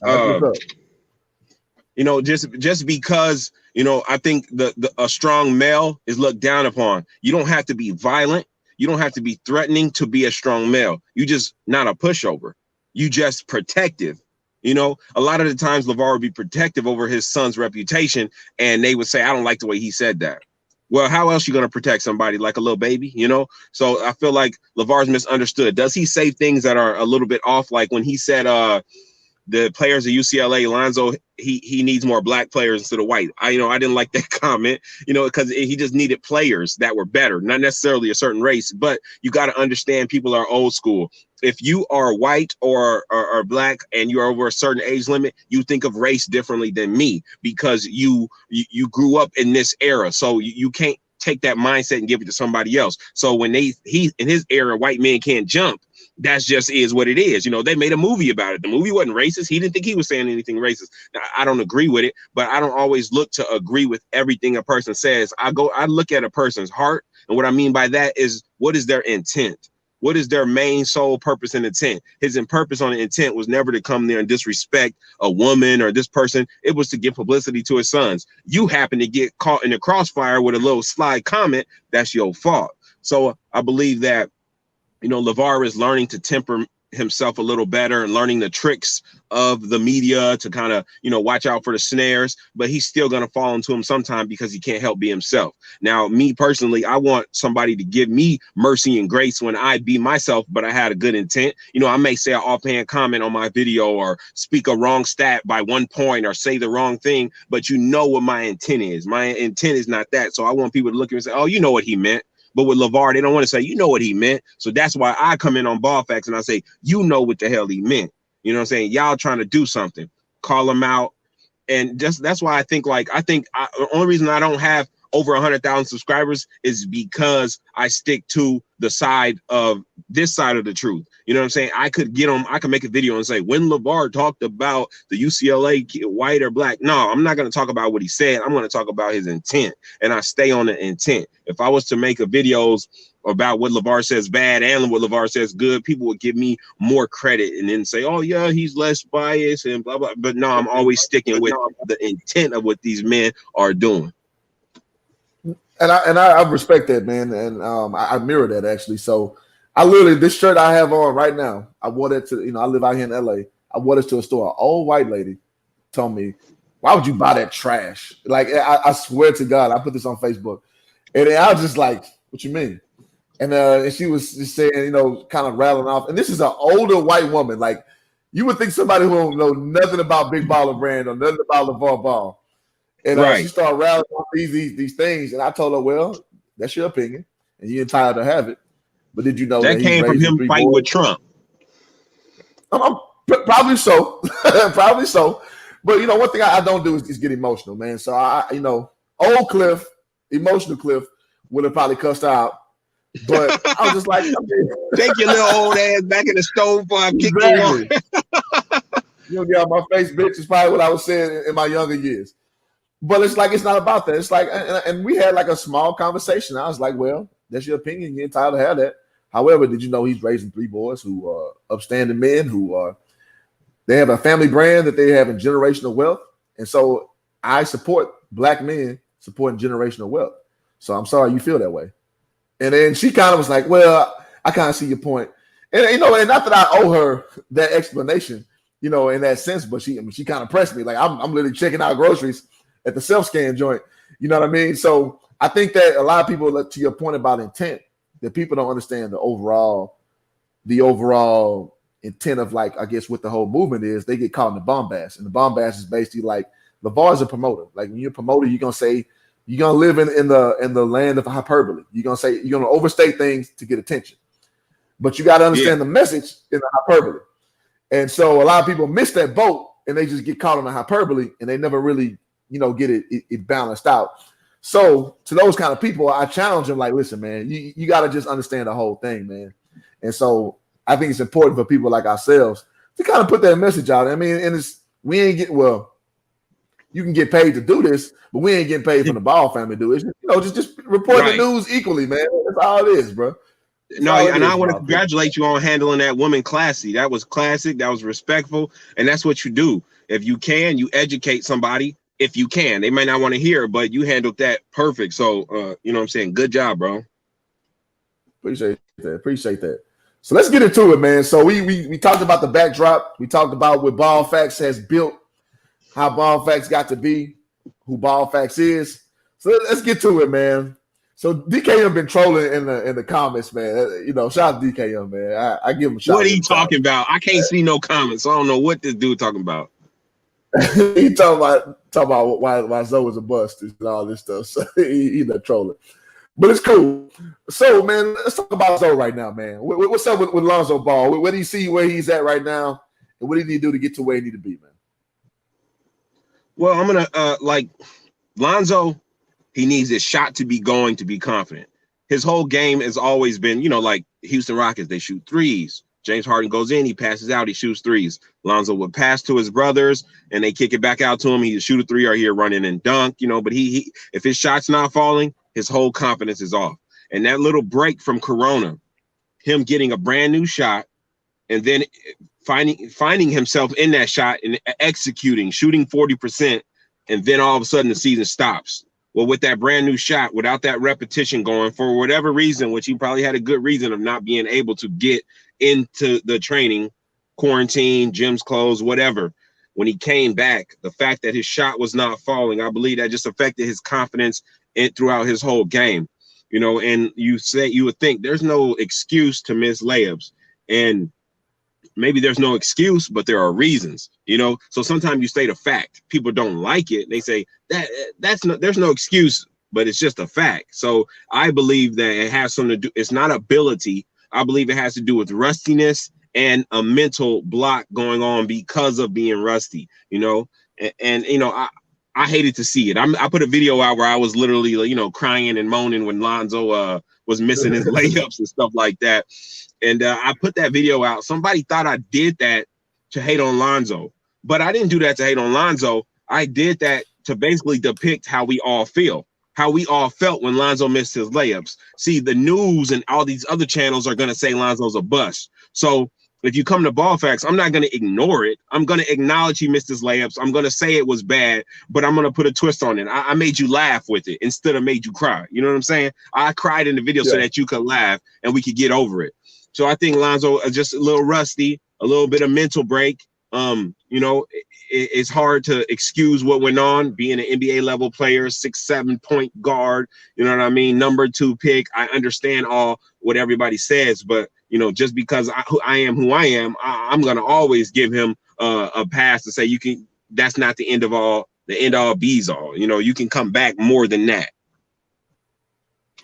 You know, just because, you know, I think a strong male is looked down upon. You don't have to be violent. You don't have to be threatening to be a strong male. You just not a pushover. You just protective. You know, a lot of the times LeVar would be protective over his son's reputation, and they would say, I don't like the way he said that. Well, how else you going to protect somebody like a little baby, you know? So I feel like LeVar's misunderstood. Does he say things that are a little bit off? Like when he said the players at UCLA, Lonzo, he needs more black players instead of white. I didn't like that comment, you know, because he just needed players that were better, not necessarily a certain race. But you got to understand, people are old school. If you are white or black and you're over a certain age limit, you think of race differently than me because you grew up in this era. So you can't take that mindset and give it to somebody else. So when he in his era, white men can't jump. That's just is what it is. You know, they made a movie about it. The movie wasn't racist. He didn't think he was saying anything racist. Now, I don't agree with it, but I don't always look to agree with everything a person says. I look at a person's heart. And what I mean by that is, what is their intent? What is their main sole purpose and intent? His purpose on the intent was never to come there and disrespect a woman or this person. It was to give publicity to his sons. You happen to get caught in the crossfire with a little sly comment. That's your fault. So I believe that, you know, LeVar is learning to temper himself a little better and learning the tricks of the media to kind of, you know, watch out for the snares, but he's still going to fall into them sometime because he can't help be himself. Now, me personally, I want somebody to give me mercy and grace when I be myself, but I had a good intent. You know, I may say an offhand comment on my video or speak a wrong stat by 1 point or say the wrong thing, but you know what my intent is. My intent is not that. So I want people to look at me and say, oh, you know what he meant. But with LeVar, they don't want to say, you know what he meant. So that's why I come in on Ball Facts and I say, you know what the hell he meant. You know what I'm saying? Y'all trying to do something, call him out. And just that's why I think the only reason I don't have over 100,000 subscribers is because I stick to the side of this side of the truth. You know what I'm saying? I could make a video and say, when LeVar talked about the UCLA white or black. No, I'm not going to talk about what he said. I'm going to talk about his intent, and I stay on the intent. If I was to make a videos about what LeVar says bad and what LeVar says good, people would give me more credit and then say, oh yeah, he's less biased and blah, blah. But no, I'm always sticking with the intent of what these men are doing. And I respect that, man. And I mirror that actually. So I literally, this shirt I have on right now, I wore it to, you know, I live out here in LA. I wore it to a store. An old white lady told me, why would you buy that trash? Like, I swear to God, I put this on Facebook. And I was just like, what you mean? And she was just saying, you know, kind of rattling off. And this is an older white woman. Like, you would think somebody who don't know nothing about Big Baller Brand or nothing about LeVar Ball. And she started rattling off these things. And I told her, well, that's your opinion. And you're entitled to have it. But did you know that came from him fighting with Trump? Probably so. Probably so. But, you know, one thing I don't do is get emotional, man. So, you know, old Cliff, emotional Cliff, would have probably cussed out. But I was just like, take your little old ass back in the stove before I kick you on. You know, get out my face, bitch, is probably what I was saying in my younger years. But it's like, it's not about that. It's like, and we had like a small conversation. I was like, well, that's your opinion. You're entitled to have that. However, did you know he's raising 3 boys who are upstanding men they have a family brand that they have in generational wealth. And so I support black men supporting generational wealth. So I'm sorry you feel that way. And then she kind of was like, well, I kind of see your point. And, you know, and not that I owe her that explanation, you know, in that sense, but she kind of pressed me. Like, I'm literally checking out groceries at the self-scan joint. You know what I mean? So I think that a lot of people, to your point about intent, that people don't understand the overall intent of, like, I guess what the whole movement is. They get caught in the bombast. And the bombast is basically like, LeVar is a promoter. Like, when you're a promoter, you're going to say, you're going to live in the land of hyperbole. You're going to say, you're going to overstate things to get attention. But you got to understand the message in the hyperbole. And so a lot of people miss that boat and they just get caught in the hyperbole and they never really, you know, get it balanced out. So to those kind of people, I challenge them like, listen, man, you got to just understand the whole thing, man. And so I think it's important for people like ourselves to kind of put that message out. I mean, and you can get paid to do this, but we ain't getting paid from the Ball family to do it. You know, just report the news equally, man. That's all it is, bro. I want to congratulate you on handling that woman classy. That was classic. That was respectful. And that's what you do. if you can, you educate somebody. If you can, they might not want to hear, but you handled that perfect. So, you know what I'm saying? Good job, bro. Appreciate that. So let's get into it, man. So we talked about the backdrop. We talked about what Ball Facts has built, how Ball Facts got to be, who Ball Facts is. So let's get to it, man. So DK been trolling in the comments, man. You know, shout out to DK, man. I give him a shout. What are you talking about? I can't see no comments. I don't know what this dude talking about. He talking about why Zoe was a bust and all this stuff. So he's not trolling. But it's cool. So, man, let's talk about Zoe right now, man. What's up with Lonzo Ball? What do you see where he's at right now? And what do you need to do to get to where he need to be, man? Well, I'm going to, like, Lonzo, he needs his shot to be going to be confident. His whole game has always been, you know, like Houston Rockets, they shoot threes. James Harden goes in, he passes out, he shoots threes. Lonzo would pass to his brothers, and they kick it back out to him. He'd shoot a three or he'd run in and dunk, you know, but he if his shot's not falling, his whole confidence is off. And that little break from Corona, him getting a brand new shot, and then finding himself in that shot and executing, shooting 40%, and then all of a sudden the season stops. Well, with that brand new shot, without that repetition going, for whatever reason, which he probably had a good reason of not being able to get into the training, quarantine, gyms closed, whatever. When he came back, the fact that his shot was not falling, I believe that just affected his confidence throughout his whole game. You know, and you would think there's no excuse to miss layups, and maybe there's no excuse, but there are reasons, you know. So sometimes you state a fact, people don't like it, they say there's no excuse, but it's just a fact. So I believe that it has something to do, it's not ability. I believe it has to do with rustiness and a mental block going on because of being rusty, you know. And you know, I hated to see it. I put a video out where I was literally, you know, crying and moaning when Lonzo was missing his layups and stuff like that. And I put that video out. Somebody thought I did that to hate on Lonzo, but I didn't do that to hate on Lonzo. I did that to basically depict how we all feel, how we all felt when Lonzo missed his layups. See, the news and all these other channels are going to say Lonzo's a bust. So if you come to Ball Facts, I'm not going to ignore it. I'm going to acknowledge he missed his layups. I'm going to say it was bad, but I'm going to put a twist on it. I made you laugh with it instead of made you cry. You know what I'm saying? I cried in the video so that you could laugh and we could get over it. So I think Lonzo is just a little rusty, a little bit of mental break. You know, it's hard to excuse what went on being an NBA level player, 6'7" point guard. You know what I mean? Number 2 pick. I understand all what everybody says, but you know, just because I am who I am, I'm gonna always give him a pass to say you can. That's not the end all bees all. You know, you can come back more than that.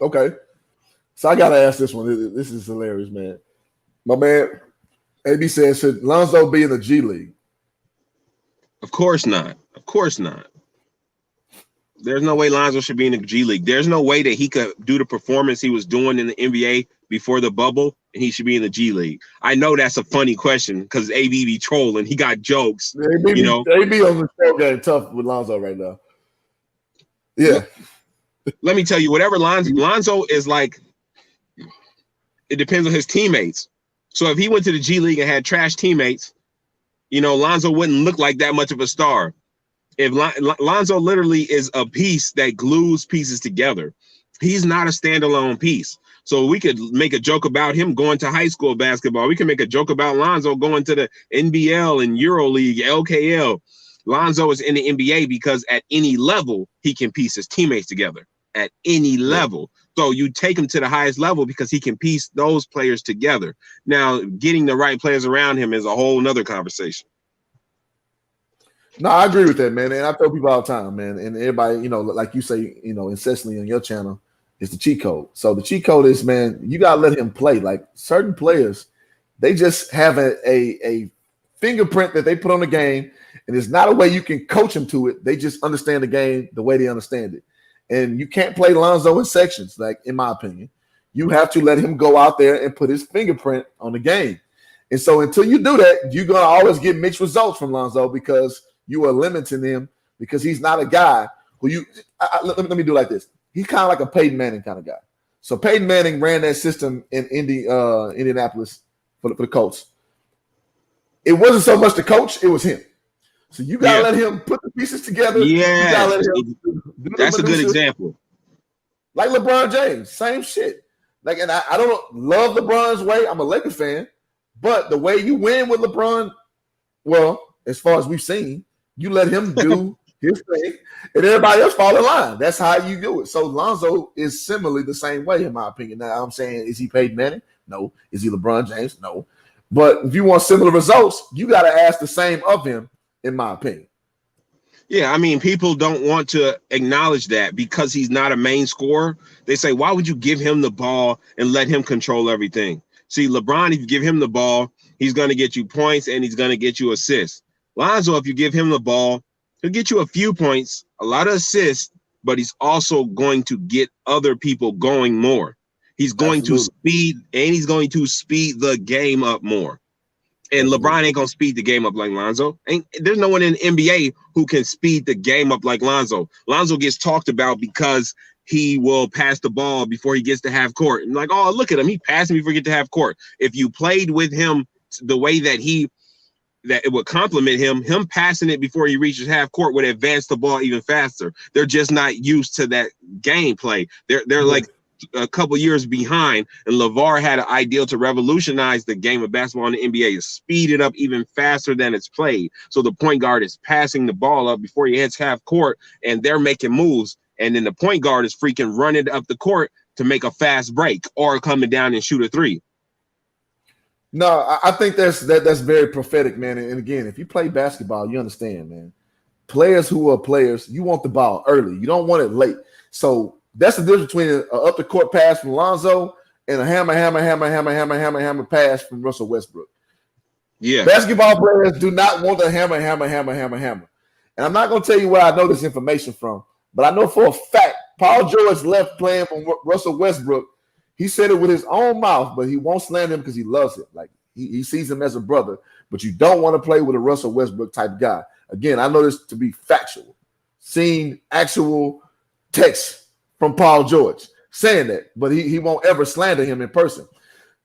Okay, so I gotta ask this one. This is hilarious, man. My man, AB says, should Lonzo be in the G League? Of course not. Of course not. There's no way Lonzo should be in the G League. There's no way that he could do the performance he was doing in the NBA before the bubble, and he should be in the G League. I know that's a funny question because AB be trolling. He got jokes. AB, you know, AB on the show getting tough with Lonzo right now. Yeah. Let me tell you, whatever Lonzo is like, it depends on his teammates. So if he went to the G League and had trash teammates, you know, Lonzo wouldn't look like that much of a star. If Lonzo literally is a piece that glues pieces together, he's not a standalone piece. So we could make a joke about him going to high school basketball. We can make a joke about Lonzo going to the NBL and EuroLeague, LKL. Lonzo is in the NBA because at any level, he can piece his teammates together. At any level. So you take him to the highest level because he can piece those players together. Now, getting the right players around him is a whole nother conversation. No, I agree with that, man. And I tell people all the time, man. And everybody, you know, like you say, you know, incessantly on your channel, is the cheat code. So the cheat code is, man, you got to let him play. Like certain players, they just have a fingerprint that they put on the game, and there's not a way you can coach them to it. They just understand the game the way they understand it. And you can't play Lonzo in sections, like in my opinion. You have to let him go out there and put his fingerprint on the game. And so until you do that, you're going to always get mixed results from Lonzo because you are limiting him because he's not a guy who you let me do it like this. He's kind of like a Peyton Manning kind of guy. So Peyton Manning ran that system in Indianapolis for the Colts. It wasn't so much the coach, it was him. So you gotta let him put the pieces together. Yeah, you gotta let him do that's a good minutia. example. Like LeBron James, same shit. Like, and I don't love LeBron's way. I'm a Lakers fan, but the way you win with LeBron, well, as far as we've seen, you let him do his thing, and everybody else fall in line. That's how you do it. So Lonzo is similarly the same way, in my opinion. Now I'm saying, is he Peyton Manning? No. Is he LeBron James? No. But if you want similar results, you got to ask the same of him, in my opinion. Yeah, I mean, people don't want to acknowledge that because he's not a main scorer. They say, why would you give him the ball and let him control everything? See, LeBron, if you give him the ball, he's going to get you points and he's going to get you assists. Lonzo, if you give him the ball, he'll get you a few points, a lot of assists, but he's also going to get other people going more. He's going to speed, and he's going to speed the game up more. And LeBron ain't gonna speed the game up like Lonzo. There's no one in the NBA who can speed the game up like Lonzo. Lonzo gets talked about because he will pass the ball before he gets to half court. And like, oh, look at him, he passed me before he get to half court. If you played with him the way that it would compliment him passing it before he reaches half court would advance the ball even faster. They're just not used to that gameplay. They're like a couple years behind, and LeVar had an ideal to revolutionize the game of basketball in the NBA, to speed it up even faster than it's played. So the point guard is passing the ball up before he hits half court, and they're making moves, and then the point guard is freaking running up the court to make a fast break or coming down and shoot a three. No, I think that's very prophetic, man. And again, if you play basketball, you understand, man. Players who are players, you want the ball early. You don't want it late. So that's the difference between an up the court pass from Lonzo and a hammer pass from Russell Westbrook. Yeah. Basketball players do not want the hammer. And I'm not going to tell you where I know this information from, but I know for a fact Paul George left playing from Russell Westbrook. He said it with his own mouth, but he won't slander him because he loves it. Like he sees him as a brother, but you don't want to play with a Russell Westbrook type guy. Again, I know this to be factual. Seeing actual text from Paul George saying that, but he won't ever slander him in person.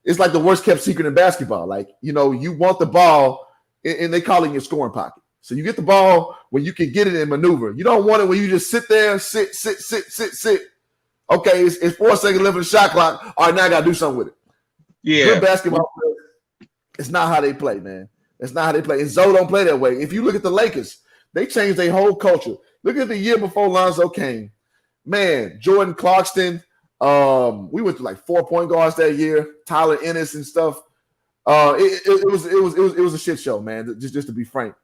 It's like the worst kept secret in basketball. Like, you know, you want the ball, and they call it your scoring pocket. So you get the ball when you can get it and maneuver. You don't want it when you just sit there, sit. Okay, it's 4 seconds left in the shot clock. All right, now I got to do something with it. Yeah. Good basketball players, it's not how they play, man. It's not how they play. And Zoe don't play that way. If you look at the Lakers, they changed their whole culture. Look at the year before Lonzo came. Man, Jordan Clarkson, we went to like 4 point guards that year, Tyler Ennis and stuff. It was a shit show, man, just to be frank.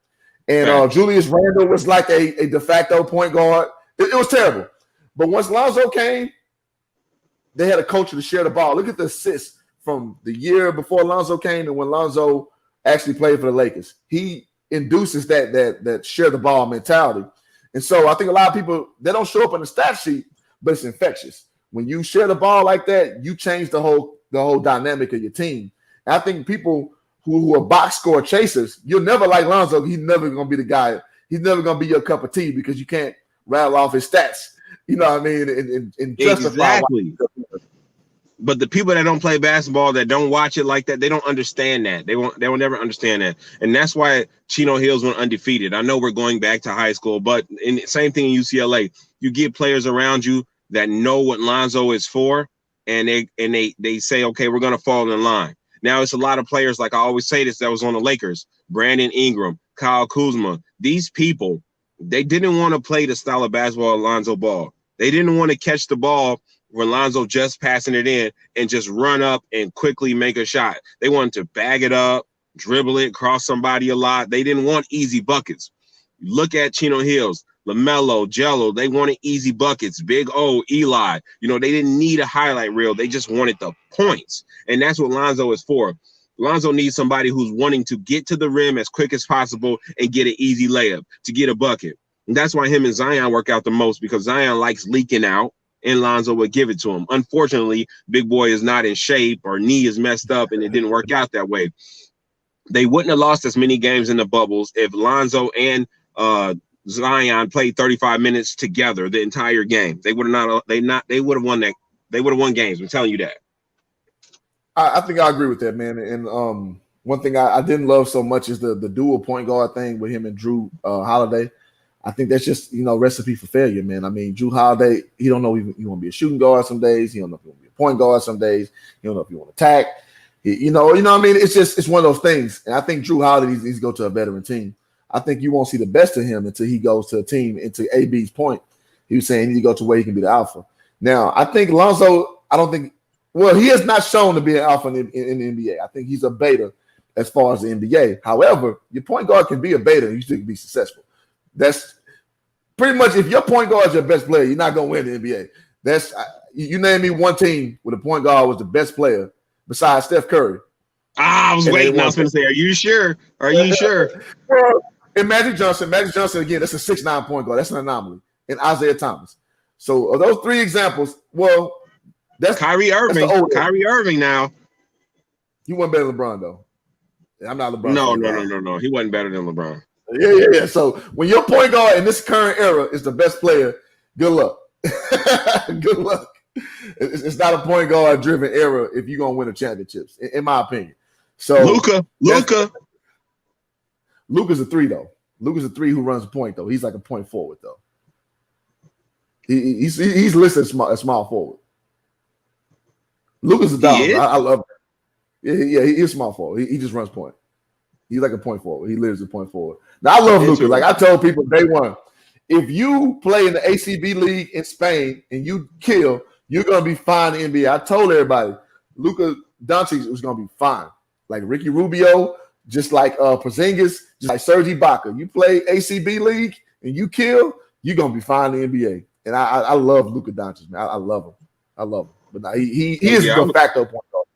And Julius Randle was like a de facto point guard. It was terrible. But once Lonzo came, they had a culture to share the ball. Look at the assists from the year before Lonzo came and when Lonzo actually played for the Lakers. He induces that share the ball mentality. And so I think a lot of people, they don't show up on the stat sheet, but it's infectious. When you share the ball like that, you change the whole dynamic of your team. And I think people who are box score chasers, you'll never like Lonzo. He's never going to be the guy. He's never going to be your cup of tea because you can't rattle off his stats. You know what I mean? And justify exactly. But the people that don't play basketball, that don't watch it like that, they don't understand that. They will never understand that. And that's why Chino Hills went undefeated. I know we're going back to high school, but same thing in UCLA. You get players around you that know what Lonzo is for, and they say, okay, we're going to fall in line. Now it's a lot of players, like I always say this, that was on the Lakers, Brandon Ingram, Kyle Kuzma. These people, they didn't want to play the style of basketball Lonzo Ball. They didn't want to catch the ball when Lonzo just passing it in and just run up and quickly make a shot. They wanted to bag it up, dribble it, cross somebody a lot. They didn't want easy buckets. Look at Chino Hills, LaMelo, Jello. They wanted easy buckets. Big O, Eli. You know, they didn't need a highlight reel. They just wanted the points. And that's what Lonzo is for. Lonzo needs somebody who's wanting to get to the rim as quick as possible and get an easy layup to get a bucket. And that's why him and Zion work out the most, because Zion likes leaking out and Lonzo would give it to him. Unfortunately, Big Boy is not in shape or knee is messed up and it didn't work out that way. They wouldn't have lost as many games in the bubbles if Lonzo and Zion played 35 minutes together the entire game. They would have they would have won that. They would have won games. I'm telling you that. I think I agree with that, man. And One thing I didn't love so much is the dual point guard thing with him and Drew Holiday. I think that's just, recipe for failure, man. I mean, Drew Holiday, he don't know if he want to be a shooting guard some days. He don't know if he want to be a point guard some days. He don't know if he want to attack. You know what I mean? It's one of those things. And I think Drew Holiday needs to go to a veteran team. I think you won't see the best of him until he goes to a team. And to AB's point, he was saying he need to go to where he can be the alpha. Now, I think Lonzo, he has not shown to be an alpha in the NBA. I think he's a beta as far as the NBA. However, your point guard can be a beta and you still can be successful. That's pretty much, if your point guard is your best player, you're not going to win the NBA. That's you name me one team where the point guard was the best player besides Steph Curry. I was waiting. I was going to say, are you sure? Are you sure? Well, and Magic Johnson, again, that's a 6'9" point guard. That's an anomaly. And Isaiah Thomas. So, those three examples, well, that's Kyrie Irving. Kyrie Irving now. He wasn't better than LeBron, though. I'm not LeBron. No. He wasn't better than LeBron. Yeah. So, when your point guard in this current era is the best player, good luck. Good luck. It's not a point guard driven era if you're going to win the championships, in my opinion. So, Luka's a 3, though. Luka's a 3 who runs a point, though. He's like a point forward, though. He's listed as small forward. Luka's a dog. I love him. Yeah, he's small forward. He just runs point. He's like a point forward. He lives a point forward. Now, I love Luka. Like I told people day one, if you play in the ACB league in Spain and you kill, you're going to be fine in the NBA. I told everybody, Luka Doncic was going to be fine. Like Ricky Rubio, just like Porzingis, just like Serge Ibaka. You play ACB league and you kill, you're going to be fine in the NBA. And I love Luka Doncic, man. I love him. But now he is a de facto point guard.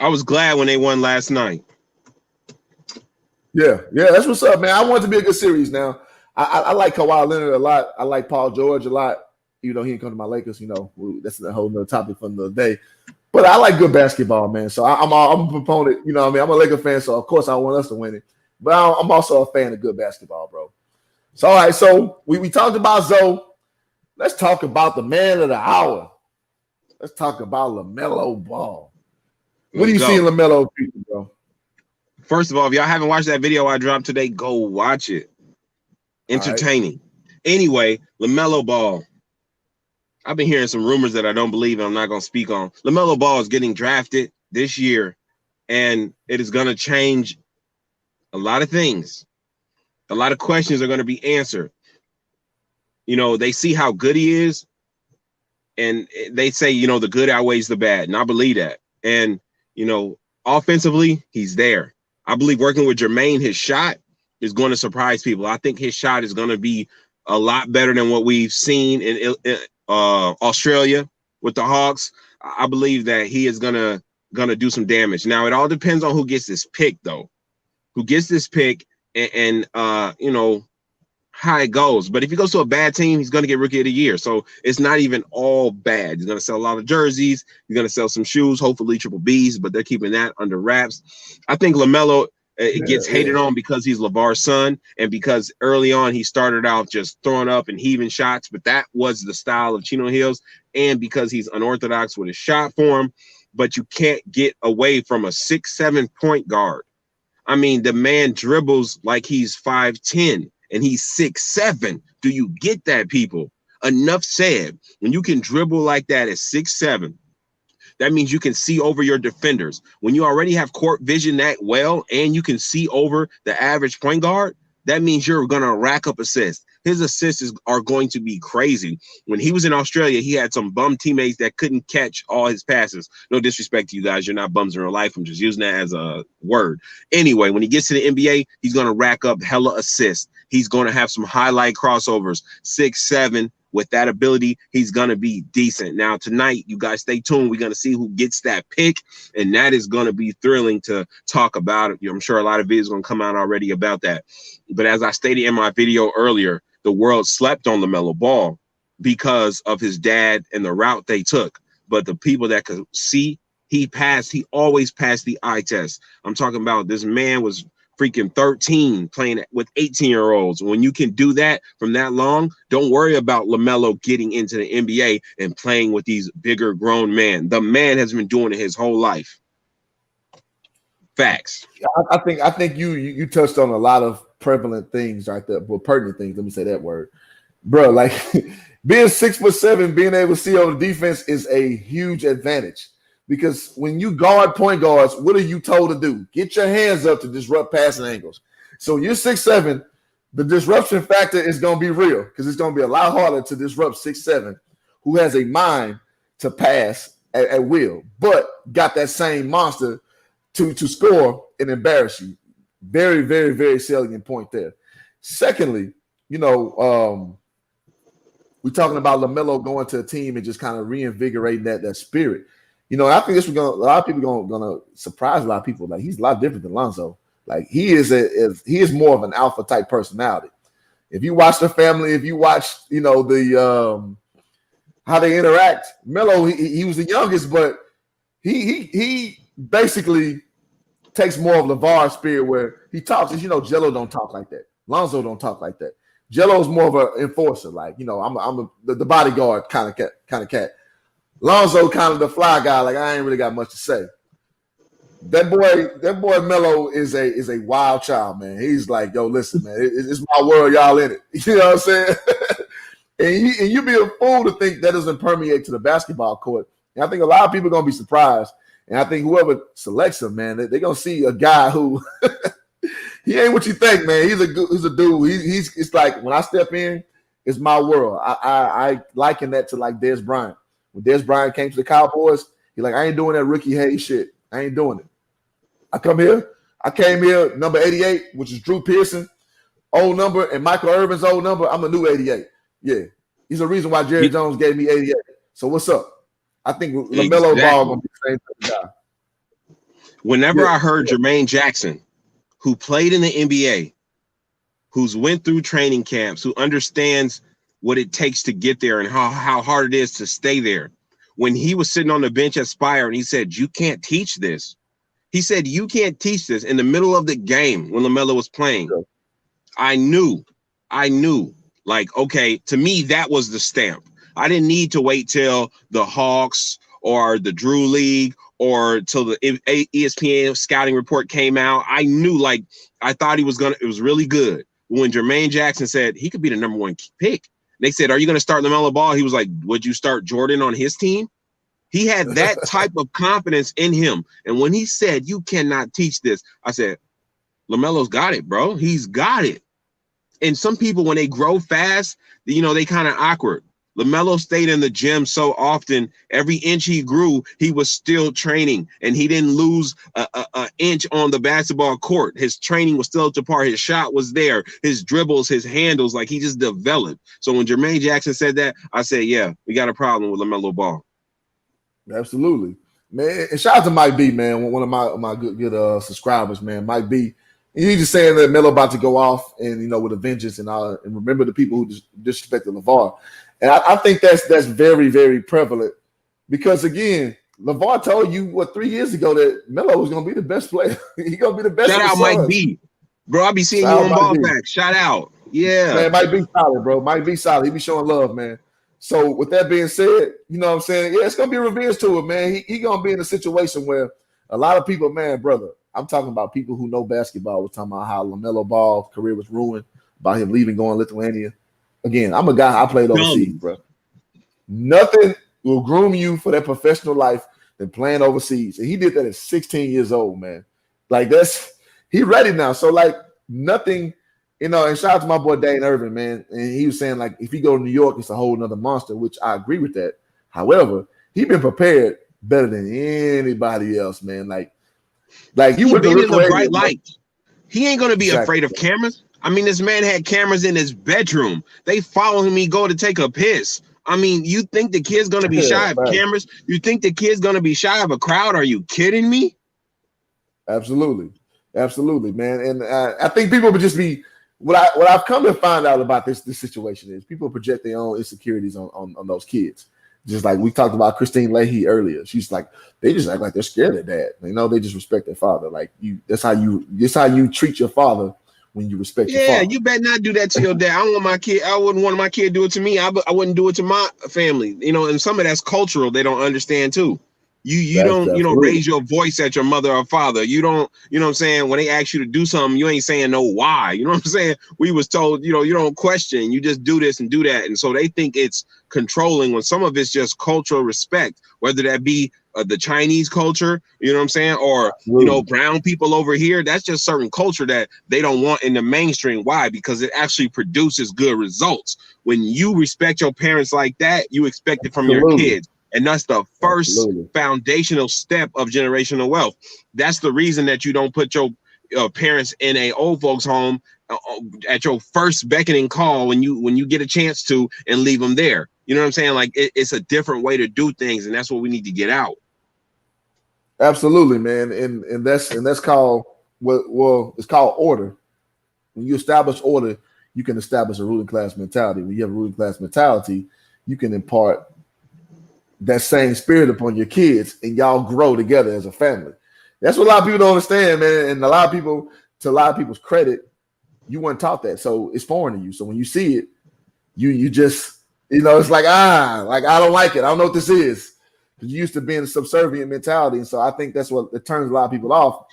I was glad when they won last night. Yeah, that's what's up, man. I want it to be a good series now. I like Kawhi Leonard a lot. I like Paul George a lot. He didn't come to my Lakers, that's a whole nother topic for another day. But I like good basketball, man. So I'm a proponent, I'm a Laker fan, so of course I want us to win it. But I'm also a fan of good basketball, bro. So, all right, so we talked about Zoe. Let's talk about the man of the hour. Let's talk about LaMelo Ball. What do you see in LaMelo, bro? First of all, if y'all haven't watched that video I dropped today, go watch it. Entertaining. Right. Anyway, LaMelo Ball. I've been hearing some rumors that I don't believe and I'm not going to speak on. LaMelo Ball is getting drafted this year, and it is going to change a lot of things. A lot of questions are going to be answered. They see how good he is, and they say, the good outweighs the bad, and I believe that. And, offensively, he's there. I believe working with Jermaine, his shot is going to surprise people. I think his shot is going to be a lot better than what we've seen in Australia with the Hawks. I believe that he is gonna do some damage. Now, it all depends on who gets this pick, though. Who gets this pick and how it goes. But if he goes to a bad team, he's going to get Rookie of the Year. So it's not even all bad. He's going to sell a lot of jerseys. He's going to sell some shoes, hopefully triple Bs, but they're keeping that under wraps. I think LaMelo gets hated on because he's LeVar's son and because early on he started out just throwing up and heaving shots, but that was the style of Chino Hills, and because he's unorthodox with his shot form. But you can't get away from a 6'7" point guard. I mean, the man dribbles like he's 5'10". And he's 6'7". Do you get that, people? Enough said. When you can dribble like that at 6'7", that means you can see over your defenders. When you already have court vision that well and you can see over the average point guard, that means you're going to rack up assists. His assists are going to be crazy. When he was in Australia, he had some bum teammates that couldn't catch all his passes. No disrespect to you guys. You're not bums in real life. I'm just using that as a word. Anyway, when he gets to the NBA, he's going to rack up hella assists. He's going to have some highlight crossovers. 6'7". With that ability, he's going to be decent. Now, tonight, you guys stay tuned. We're going to see who gets that pick, and that is going to be thrilling to talk about. I'm sure a lot of videos are going to come out already about that. But as I stated in my video earlier, the world slept on LaMelo Ball because of his dad and the route they took. But the people that could see, he always passed the eye test. I'm talking about this man was freaking 13 playing with 18-year-olds. When you can do that from that long, don't worry about LaMelo getting into the NBA and playing with these bigger grown men. The man has been doing it his whole life. Facts. I think you touched on a lot of prevalent things right there, well, pertinent things. Let me say that word, bro. Like being 6'7", being able to see over the defense is a huge advantage because when you guard point guards, what are you told to do? Get your hands up to disrupt passing angles. So you're 6'7", the disruption factor is going to be real because it's going to be a lot harder to disrupt 6'7", who has a mind to pass at will, but got that same monster to score and embarrass you. Very, very, very salient point there. Secondly, we're talking about LaMelo going to a team and just kind of reinvigorating that spirit. I think a lot of people gonna surprise a lot of people. Like he's a lot different than Lonzo. Like he is more of an alpha type personality. If you watch the family, if you watch, the how they interact, Melo, he was the youngest, but he basically takes more of LeVar's spirit where he talks. As Jello don't talk like that. Lonzo don't talk like that. Jello's more of an enforcer, like I'm the bodyguard kind of cat. Lonzo kind of the fly guy, like I ain't really got much to say. That boy Melo is a wild child, man. He's like, yo, listen, man, it's my world, y'all in it. You know what I'm saying? and you'd be a fool to think that doesn't permeate to the basketball court. And I think a lot of people are gonna be surprised. And I think whoever selects him, man, they're gonna see a guy who he ain't what you think, man. He's a dude. It's like when I step in, it's my world. I liken that to like Dez Bryant. When Dez Bryant came to the Cowboys, he's like, I ain't doing that Ricky Hayes shit. I ain't doing it. I came here, number 88, which is Drew Pearson, old number, and Michael Irvin's old number. I'm a new 88. Yeah. He's the reason why Jerry Jones gave me 88. So what's up? I think LaMelo Ball gonna be the same guy. Whenever I heard Jermaine Jackson, who played in the NBA, who's went through training camps, who understands what it takes to get there and how hard it is to stay there. When he was sitting on the bench at Spire and he said, you can't teach this. He said, you can't teach this in the middle of the game when LaMelo was playing. I knew, like, okay, to me, that was the stamp. I didn't need to wait till the Hawks or the Drew League or till the ESPN scouting report came out. I knew, like, I thought it was really good. When Jermaine Jackson said he could be the number one pick, they said, are you going to start LaMelo Ball? He was like, would you start Jordan on his team? He had that type of confidence in him. And when he said, you cannot teach this, I said, LaMelo's got it, bro. He's got it. And some people, when they grow fast, they kind of awkward. LaMelo stayed in the gym so often, every inch he grew, he was still training, and he didn't lose an inch on the basketball court. His training was still up to par. His shot was there. His dribbles, his handles, like he just developed. So when Jermaine Jackson said that, I said, yeah, we got a problem with LaMelo Ball. Absolutely, man. And shout out to Mike B, man, one of my good subscribers, man. Mike B. He's just saying that Melo about to go off and with a vengeance and remember the people who disrespected LeVar. And I think that's very, very prevalent because again, LeVar told you 3 years ago that Melo was gonna be the best player. He's gonna be the best. Shout out Mike B, bro. I be seeing you on Ball Facts. Shout out, yeah, man. Mike B solid, bro. Mike B solid. He be showing love, man. So with that being said, you know what I'm saying? Yeah, it's gonna be revenge to it, man. He gonna be in a situation where a lot of people, man, brother. I'm talking about people who know basketball. We're talking about how LaMelo Ball's career was ruined by him leaving, going to Lithuania. Again, I'm a guy. I played overseas, bro. Nothing will groom you for that professional life than playing overseas. And he did that at 16 years old, man. Like he ready now. So like nothing, and shout out to my boy Dane Irvin, man. And he was saying like if you go to New York, it's a whole nother monster, which I agree with that. However, he been prepared better than anybody else, man. Like you were in the bright light. He ain't gonna be afraid of cameras. I mean, this man had cameras in his bedroom. They follow him. He go to take a piss. I mean, you think the kid's gonna be shy of cameras? You think the kid's gonna be shy of a crowd? Are you kidding me? Absolutely, man. And I think people would just be what I've come to find out about this situation is people project their own insecurities on those kids. Just like we talked about Christine Leahy earlier. She's like, they just act like they're scared of dad. They just respect their father. Like that's how you treat your father when you respect your father. Yeah, you better not do that to your dad. I wouldn't want my kid to do it to me. I wouldn't do it to my family. And some of that's cultural they don't understand too. You That's don't absolutely. raise your voice at your mother or father. You don't, you know what I'm saying, when they ask you to do something, you ain't saying no why. You know what I'm saying? We was told, you don't question, you just do this and do that. And so they think it's controlling when some of it's just cultural respect, whether that be the Chinese culture, you know what I'm saying, or Absolutely. brown people over here. That's just certain culture that they don't want in the mainstream. Why? Because it actually produces good results. When you respect your parents like that, you expect it from your Absolutely. kids. And that's the first Absolutely. foundational step of generational wealth. That's the reason that you don't put your parents in a old folks home at your first beckoning call when you get a chance to, and leave them there. You know what I'm saying? Like it's a different way to do things, and that's what we need to get out. Absolutely, man. And that's called it's called order. When you establish order, you can establish a ruling class mentality. When you have a ruling class mentality, you can impart that same spirit upon your kids, and y'all grow together as a family. That's what a lot of people don't understand, man. And a lot of people, to a lot of people's credit, you weren't taught that, so it's foreign to you. So when you see it, you just it's like I don't like it. I don't know what this is. Because you used to be in a subservient mentality, and so I think that's what it turns a lot of people off,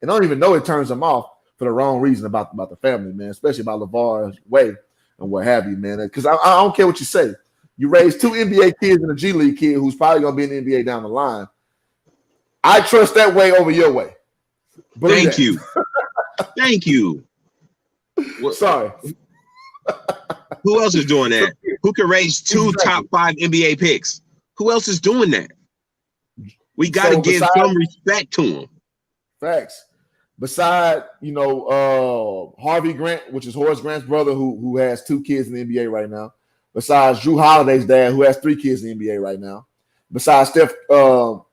and don't even know it turns them off for the wrong reason about the family, man. Especially about LeVar's way and what have you, man. Because I don't care what you say. You raise 2 NBA kids and a G League kid who's probably going to be in the NBA down the line. I trust that way over your way. Thank you. Thank you. Sorry. Who else is doing that? Who can raise 2 top 5 NBA picks? Who else is doing that? We got to give some respect to them. Facts. Beside, Harvey Grant, which is Horace Grant's brother, who has 2 kids in the NBA right now. Besides Drew Holiday's dad, who has 3 kids in the NBA right now. Besides Dale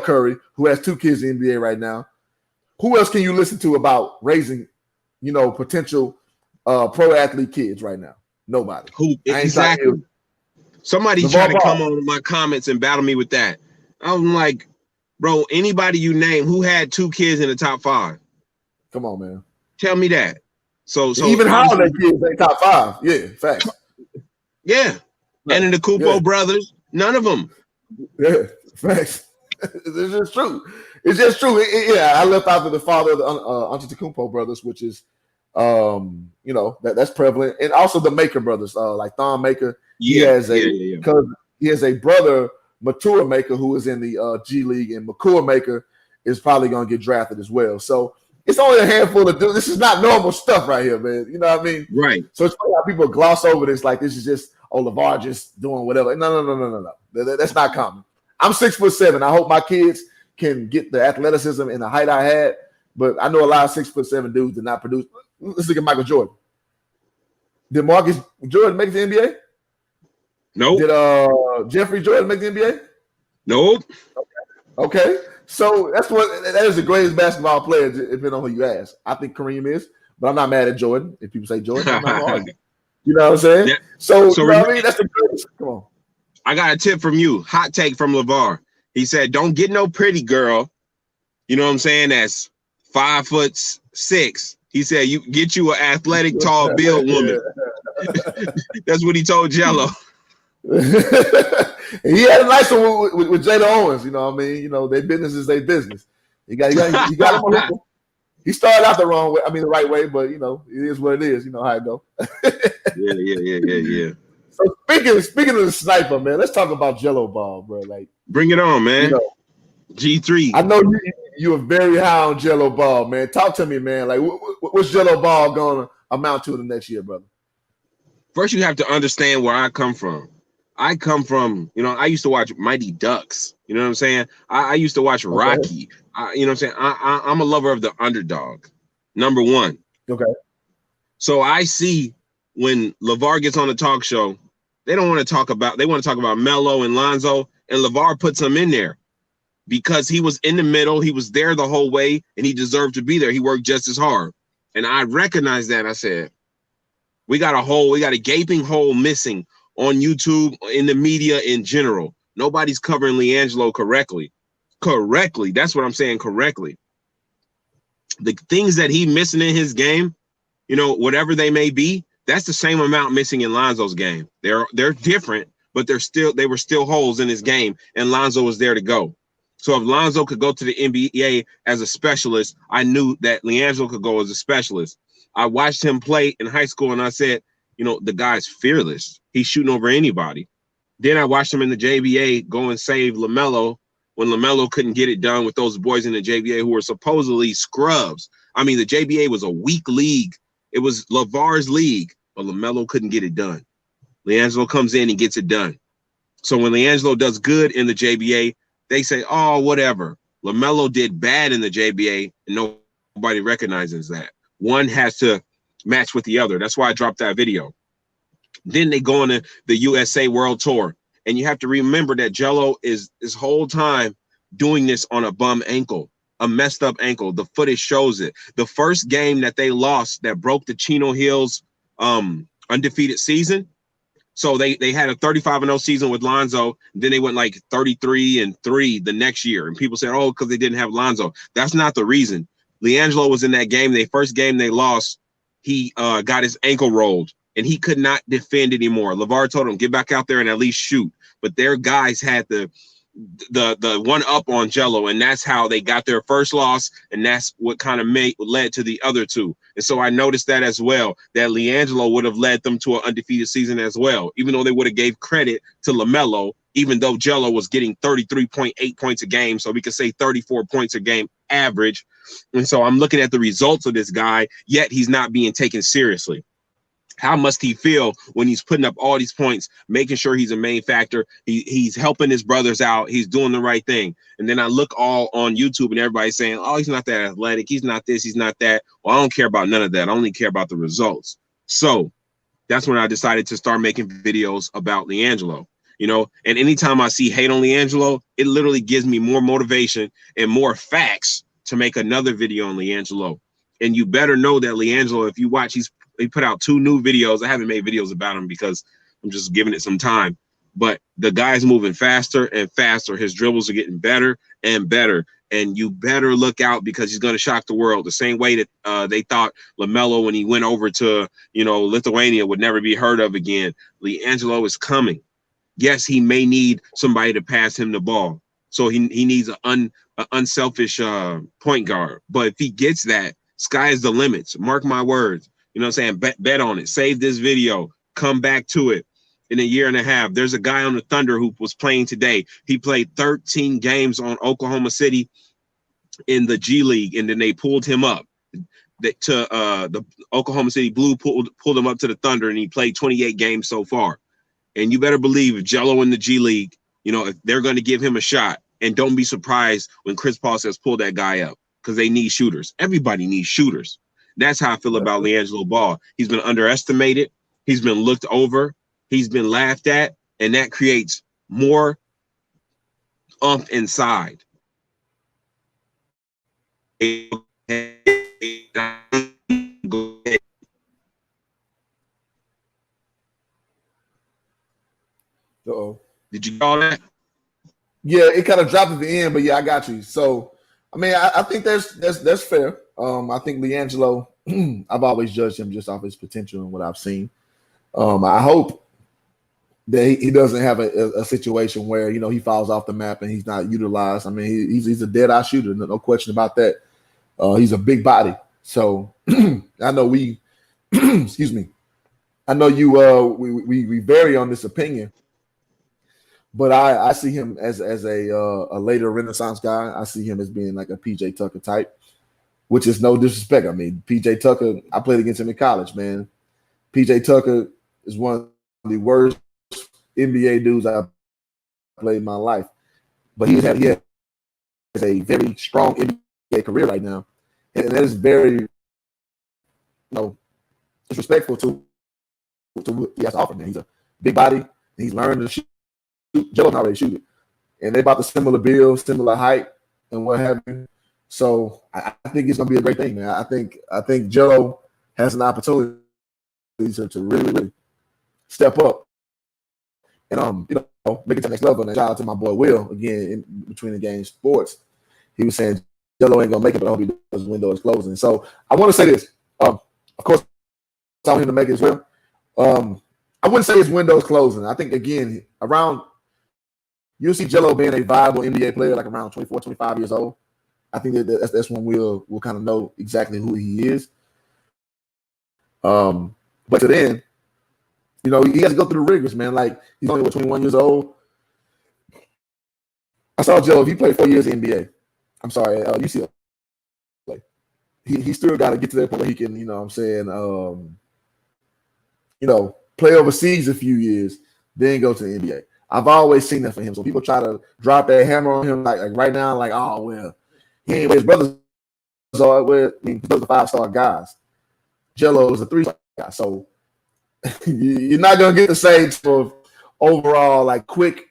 Curry, who has 2 kids in the NBA right now. Who else can you listen to about raising, potential pro athlete kids right now? Nobody. Who exactly? Somebody tried to come on my comments and battle me with that. I'm like, bro, anybody you name who had 2 kids in the top 5? Come on, man. Tell me that. So even Holiday kids ain't top 5. Yeah, facts. Yeah. Right. And in the Kupo brothers, none of them. Yeah, facts. It's just true. It's just true. I left out the father of the Antetokounmpo brothers, which is, that's prevalent, and also the Maker brothers, like Thon Maker. He has a brother, Matura Maker, who is in the G League, and Makua Maker is probably going to get drafted as well. So it's only a handful of dudes. This is not normal stuff right here, man. You know what I mean? Right. So it's funny how people gloss over this like this is just LeVar just doing whatever. No. That's not common. I'm 6'7". I hope my kids can get the athleticism and the height I had, but I know a lot of 6'7" dudes did not produce. Let's look at Michael Jordan. Did Marcus Jordan make the NBA? Nope. Did Jeffrey Jordan make the NBA? Nope. Okay. So that is the greatest basketball player, depending on who you ask. I think Kareem is, but I'm not mad at Jordan. If people say Jordan, I'm not arguing. You know what I'm saying? Yeah. So you know what I mean? That's the greatest. Come on. I got a tip from you. Hot take from LeVar. He said, don't get no pretty girl. You know what I'm saying? That's 5'6". He said, you get you an athletic, tall, built woman. That's what he told Jello. He had a nice one with Jada Owens. You know what I mean? Their business is their business. You got him on hook. He started out the wrong way. I mean, the right way, but it is what it is. You know how it go. Yeah. So speaking of the sniper, man, let's talk about Jello Ball, bro. Like, bring it on, man. G3. I know you are very high on Jello Ball, man. Talk to me, man. Like, what's Jello Ball going to amount to in the next year, brother? First, you have to understand where I come from. I come from, I used to watch Mighty Ducks. You know what I'm saying? I used to watch Rocky. You know what I'm saying? I'm a lover of the underdog, number one. Okay. So I see when LeVar gets on the talk show, they want to talk about Melo and Lonzo, and LeVar puts them in there because he was in the middle. He was there the whole way, and he deserved to be there. He worked just as hard. And I recognized that. I said, we got a gaping hole missing on YouTube, in the media in general. Nobody's covering LiAngelo correctly. That's what I'm saying, correctly. The things that he missing in his game, whatever they may be, that's the same amount missing in Lonzo's game. They're different, but they were still holes in his game, and Lonzo was there to go. So if Lonzo could go to the NBA as a specialist, I knew that LiAngelo could go as a specialist. I watched him play in high school, and I said, you know, the guy's fearless. He's shooting over anybody. Then I watched him in the JBA go and save LaMelo when LaMelo couldn't get it done with those boys in the JBA who were supposedly scrubs. I mean, the JBA was a weak league. It was LeVar's league, but LaMelo couldn't get it done. LiAngelo comes in and gets it done. So when LiAngelo does good in the JBA, they say, oh, whatever. LaMelo did bad in the JBA, and nobody recognizes that. One has to match with the other. That's why I dropped that video. Then they go on the USA World Tour. And you have to remember that Jello is this whole time doing this on a bum ankle, a messed up ankle. The footage shows it. The first game that they lost that broke the Chino Hills undefeated season. So they had a 35-0 season with Lonzo. Then they went like 33-3 the next year. And people said, oh, because they didn't have Lonzo. That's not the reason. LiAngelo was in that game. The first game they lost, he got his ankle rolled, and he could not defend anymore. LeVar told him, get back out there and at least shoot. But their guys had the one up on Jello, and that's how they got their first loss, and that's what kind of led to the other two. And so I noticed that as well, that LiAngelo would have led them to an undefeated season as well, even though they would have gave credit to LaMelo, even though Jello was getting 33.8 points a game, so we could say 34 points a game average. And so I'm looking at the results of this guy, yet he's not being taken seriously. How must he feel when he's putting up all these points, making sure he's a main factor? He's helping his brothers out. He's doing the right thing. And then I look all on YouTube and everybody's saying, oh, he's not that athletic. He's not this. He's not that. Well, I don't care about none of that. I only care about the results. So that's when I decided to start making videos about LiAngelo, you know, and anytime I see hate on LiAngelo, it literally gives me more motivation and more facts to make another video on LiAngelo. And you better know that LiAngelo, if you watch, he put out 2 new videos. I haven't made videos about him because I'm just giving it some time. But the guy's moving faster and faster. His dribbles are getting better and better. And you better look out because he's going to shock the world. The same way that they thought LaMelo, when he went over to, you know, Lithuania, would never be heard of again. LiAngelo is coming. Yes, he may need somebody to pass him the ball. So he needs an unselfish point guard. But if he gets that, sky is the limits. Mark my words. You know what I'm saying? Bet on it. Save this video. Come back to it in a year and a half. There's a guy on the Thunder who was playing today. He played 13 games on Oklahoma City in the G League, and then they pulled him up to the Oklahoma City Blue pulled him up to the Thunder, and he played 28 games so far. And you better believe if Jello in the G League, you know, if they're going to give him a shot, and don't be surprised when Chris Paul says pull that guy up because they need shooters. Everybody needs shooters. That's how I feel about LiAngelo Ball. He's been underestimated. He's been looked over. He's been laughed at, and that creates more inside. Go ahead. Uh-oh. Did you call that? Yeah, it kind of dropped at the end, but yeah, I got you. So, I mean, I think that's fair. I think LiAngelo, I've always judged him just off his potential and what I've seen. I hope that he doesn't have a situation where, you know, he falls off the map and he's not utilized. I mean, he's a dead-eye shooter, no question about that. He's a big body. So I know excuse me. I know you we vary on this opinion, but I see him as a later Renaissance guy. I see him as being like a PJ Tucker type, which is no disrespect. I mean, PJ Tucker, I played against him in college, man. PJ Tucker is one of the worst NBA dudes I've played in my life. But he has a very strong NBA career right now. And that is very, you know, disrespectful to what he has to offer, man. He's a big body, and he's learning to shoot. Joe already shoot it. And they're about the similar build, similar height, and what have you. So I think it's gonna be a great thing, man. I think Joe has an opportunity to really step up and you know, make it to the next level. And shout out to my boy Will again in between the game sports. He was saying Jello ain't gonna make it, but I hope he does. His window is closing. So I want to say this. Of course, I want him to make it as well. I wouldn't say his window's closing. I think, again, around you'll see Jello being a viable NBA player like around 24, 25 years old. I think that's when we'll kind of know exactly who he is. But to then, he has to go through the rigors, man. Like, he's only 21 years old. I saw Jello. He played 4 years in the NBA. I'm sorry, UCLA. He still got to get to that point where he can, play overseas a few years, then go to the NBA. I've always seen that for him. So people try to drop that hammer on him like right now, like, oh, well, he ain't where his brothers are. Those are 5-star guys. Jello is a 3-star guy. So you're not going to get the same sort of overall, like, quick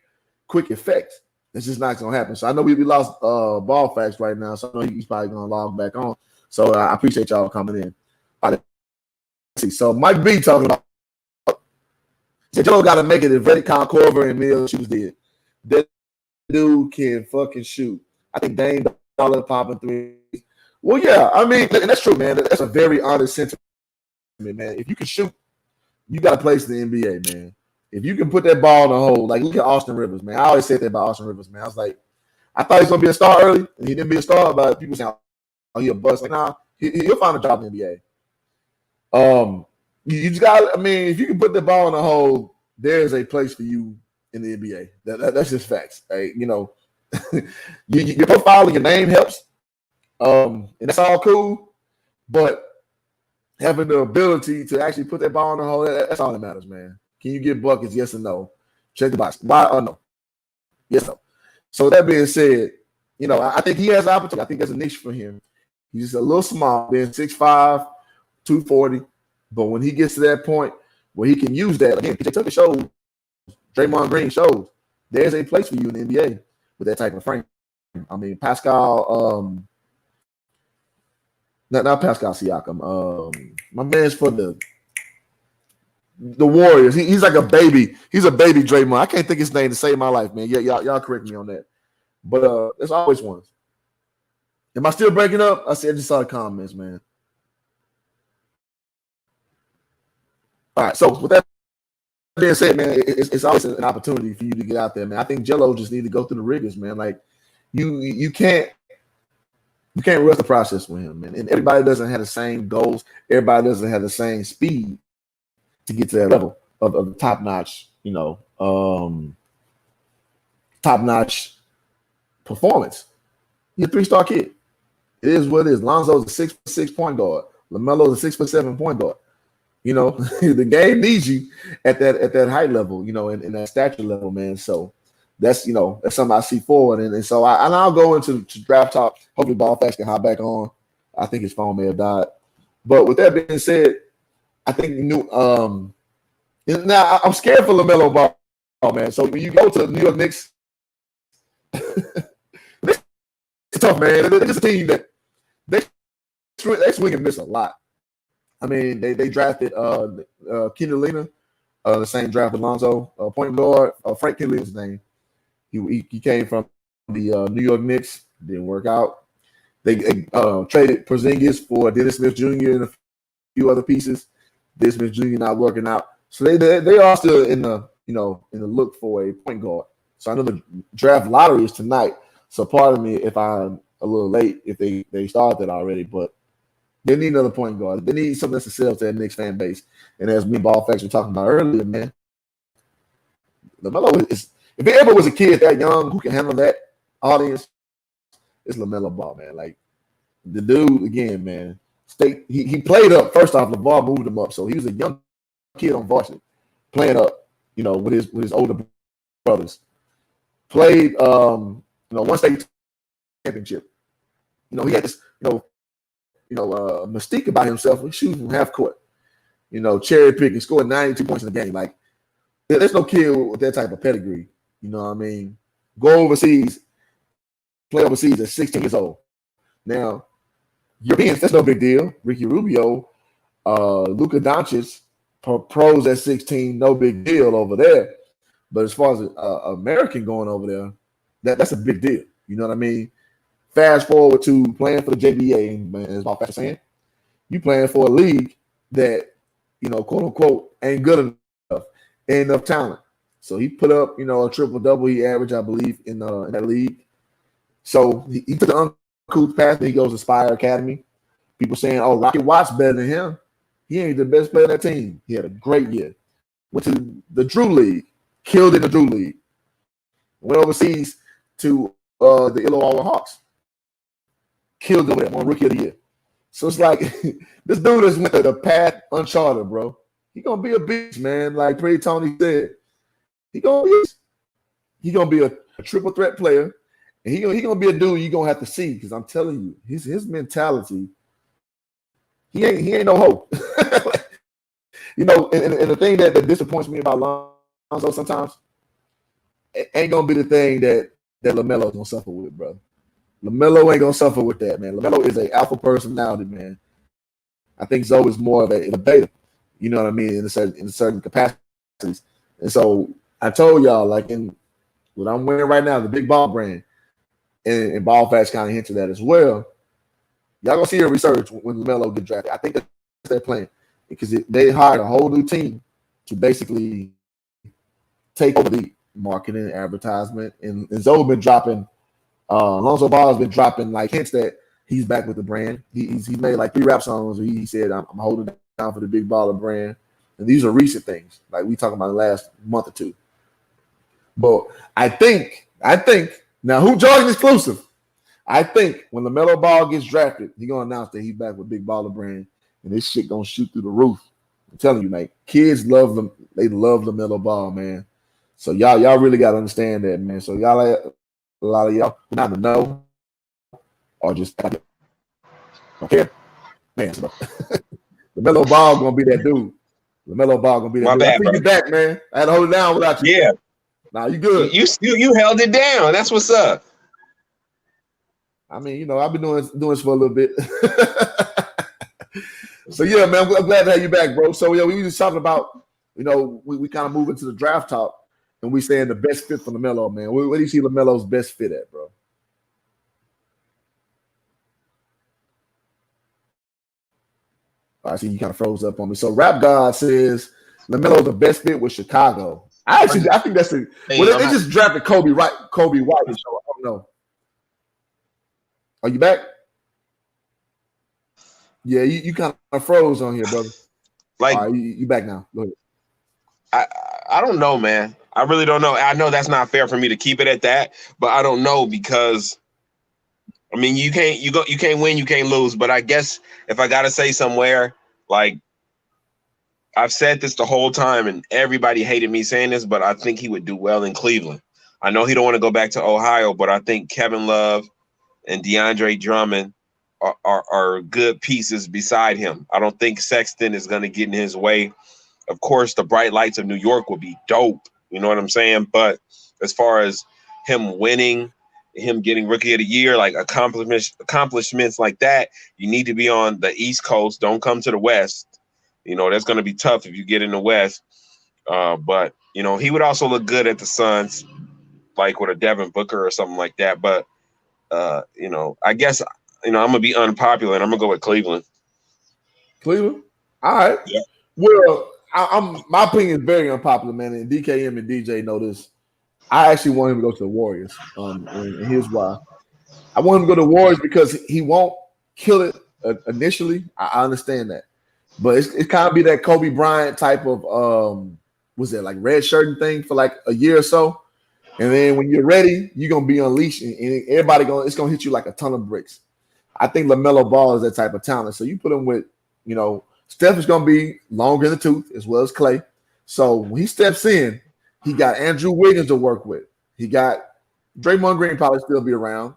effect. It's just not going to happen. So I know we lost Ball Facts right now, so I know he's probably going to log back on. So I appreciate y'all coming in. All right, let's see. So Mike B talking about Jello got to make it if Reddick, Kyle Korver, and Mills shoes did. That dude can fucking shoot. I think Dame Dollar popping threes. Well, yeah, I mean, and that's true, man. That's a very honest sentiment, man. If you can shoot, you got a place in the NBA, man. If you can put that ball in the hole, like look at Austin Rivers, man. I always said that about Austin Rivers, man. I was like, I thought he was gonna be a star early, and he didn't be a star, but people saying, oh, he a bust. Like, nah, he'll find a job in the NBA. You just got. I mean, if you can put the ball in the hole, there's a place for you in the NBA. That's just facts. Hey, your profile and your name helps, and that's all cool. But having the ability to actually put that ball in the hole, that's all that matters, man. Can you get buckets? Yes or no? Check the box. Why or no? Yes or no. So that being said, I think he has an opportunity. I think there's a niche for him. He's just a little small, being 6'5", 240. But when he gets to that point where he can use that, again, PJ Tucker shows, Draymond Green shows, there's a place for you in the NBA with that type of frame. I mean, Pascal, not Pascal Siakam. My man's for the Warriors. He's like a baby. He's a baby Draymond. I can't think his name to save my life, man. Yeah, y'all correct me on that. But there's always one. Am I still breaking up? I just saw the comments, man. All right, so with that being said, man, it's always an opportunity for you to get out there, man. I think Jello just need to go through the rigors, man. Like you can't rush the process with him, man. And everybody doesn't have the same goals. Everybody doesn't have the same speed to get to that level of top-notch, top-notch performance. He's a 3-star kid. It is what it is. Lonzo's a 6'6" point guard. LaMelo's a 6'7" point guard. The game needs you at that height level, and that stature level, man. So that's something I see forward, and so I'll go into draft talk. Hopefully, Ball Facts can hop back on. I think his phone may have died, but with that being said, I think now I'm scared for LaMelo Ball, man. So when you go to the New York Knicks, it's tough, man. It's a team that they swing and miss a lot. I mean, they drafted Kenny Lena, the same draft with Lonzo, point guard. Frank Kenny is his name. He came from the New York Knicks. Didn't work out. They traded Porzingis for Dennis Smith Jr. and a few other pieces. Dennis Smith Jr. not working out, so they are still in the look for a point guard. So I know the draft lottery is tonight. So pardon me if I'm a little late if they started that already, but. They need another point guard. They need something that's to sell to that Knicks fan base. And as me, Ball Facts were talking about earlier, man, LaMelo is if there ever was a kid that young who can handle that audience, it's LaMelo Ball, man. Like the dude again, man. He played up. First off, LeVar moved him up, so he was a young kid on varsity, playing up, with his older brothers. Played, one state championship. He had this, mystique about himself. He shoots from half court, cherry picking, scoring 92 points in the game. Like, there's no kid with that type of pedigree. You know what I mean? Go overseas, play overseas at 16 years old. Now, Europeans, that's no big deal. Ricky Rubio, Luka Doncic, pros at 16, no big deal over there. But as far as American going over there, that's a big deal. You know what I mean? Fast forward to playing for the JBA, man, as Bob Facts saying, you playing for a league that, quote unquote, ain't good enough. and enough talent. So he put up, a triple-double. He averaged, I believe, in that league. So he took the uncouth path, and he goes to Spire Academy. People saying, oh, Rocket Watts better than him. He ain't the best player on that team. He had a great year. Went to the Drew League, killed in the Drew League. Went overseas to the Illawarra Hawks, killed them, won Rookie of the Year. So it's like this dude has went the path uncharted, bro. He gonna be a beast, man. Like Pretty Tony said, he gonna be a triple threat player, and he gonna be a dude you gonna have to see, because I'm telling you, his mentality, he ain't no hope. And the thing that disappoints me about Lonzo sometimes, it ain't gonna be the thing that LaMelo's gonna suffer with, bro. LaMelo ain't gonna suffer with that, man. LaMelo is a alpha personality, man. I think Zoe is more of a beta, you know what I mean, in certain capacities. And so I told y'all, like, in what I'm wearing right now, the Big Ball brand, and Ball Facts kind of hinted that as well. Y'all gonna see a research when LaMelo get drafted. I think that's their plan, because they hired a whole new team to basically take over the marketing, advertisement, and Zoe been dropping. Lonzo Ball has been dropping like hints that he's back with the brand. He's made like 3 rap songs where he said, I'm holding down for the Big Baller brand. And these are recent things, like we talking about the last month or two. But I think now, who Jordan exclusive? I think when LaMelo Ball gets drafted, he's gonna announce that he's back with Big Baller brand, and this shit gonna shoot through the roof. I'm telling you, man, kids love them. They love LaMelo Ball, man. So y'all really gotta understand that, man. So y'all, a lot of y'all not to know, or just don't care, man. So, LaMelo Ball gonna be that dude. LaMelo Ball gonna be that My dude. bad, I think you back, man. I had to hold it down without you. Yeah. Nah, you good. You held it down. That's what's up. I mean, I've been doing this for a little bit. So yeah, man, I'm glad to have you back, bro. So yeah, we were just talking about, we kind of move into the draft talk, and we saying the best fit for LaMelo, man. Where do you see LaMelo's best fit at, bro? I see you kind of froze up on me. So Rap God says LaMelo's the best fit with Chicago. I think that's the. Well, they just drafted Kobe White. So I don't know. Are you back? Yeah, you kind of froze on here, brother. Like, right, you back now. Go ahead. I don't know, man. I really don't know. I know that's not fair for me to keep it at that, but I don't know, because I mean, you can't win, you can't lose. But I guess if I gotta say somewhere, like, I've said this the whole time, and everybody hated me saying this, but I think he would do well in Cleveland. I know he don't want to go back to Ohio, but I think Kevin Love and DeAndre Drummond are good pieces beside him. I don't think Sexton is going to get in his way. Of course, the bright lights of New York would be dope. You know what I'm saying? But as far as him winning, him getting Rookie of the Year, like accomplishments like that, you need to be on the East Coast. Don't come to the West. That's going to be tough if you get in the West. But, he would also look good at the Suns, like with a Devin Booker or something like that. But, I guess, I'm going to be unpopular, and I'm going to go with Cleveland. Cleveland? All right. Yeah. Well, my opinion is very unpopular, man, and DKM and DJ know this. I actually want him to go to the Warriors, and here's why. I want him to go to the Warriors because he won't kill it initially. I understand that. But it's kind of be that Kobe Bryant type of, was it like red shirting thing for like a year or so? And then when you're ready, you're going to be unleashed, and everybody it's going to hit you like a ton of bricks. I think LaMelo Ball is that type of talent. So you put him with, Steph is going to be longer in the tooth as well as Clay. So when he steps in, he got Andrew Wiggins to work with. He got Draymond Green probably still be around,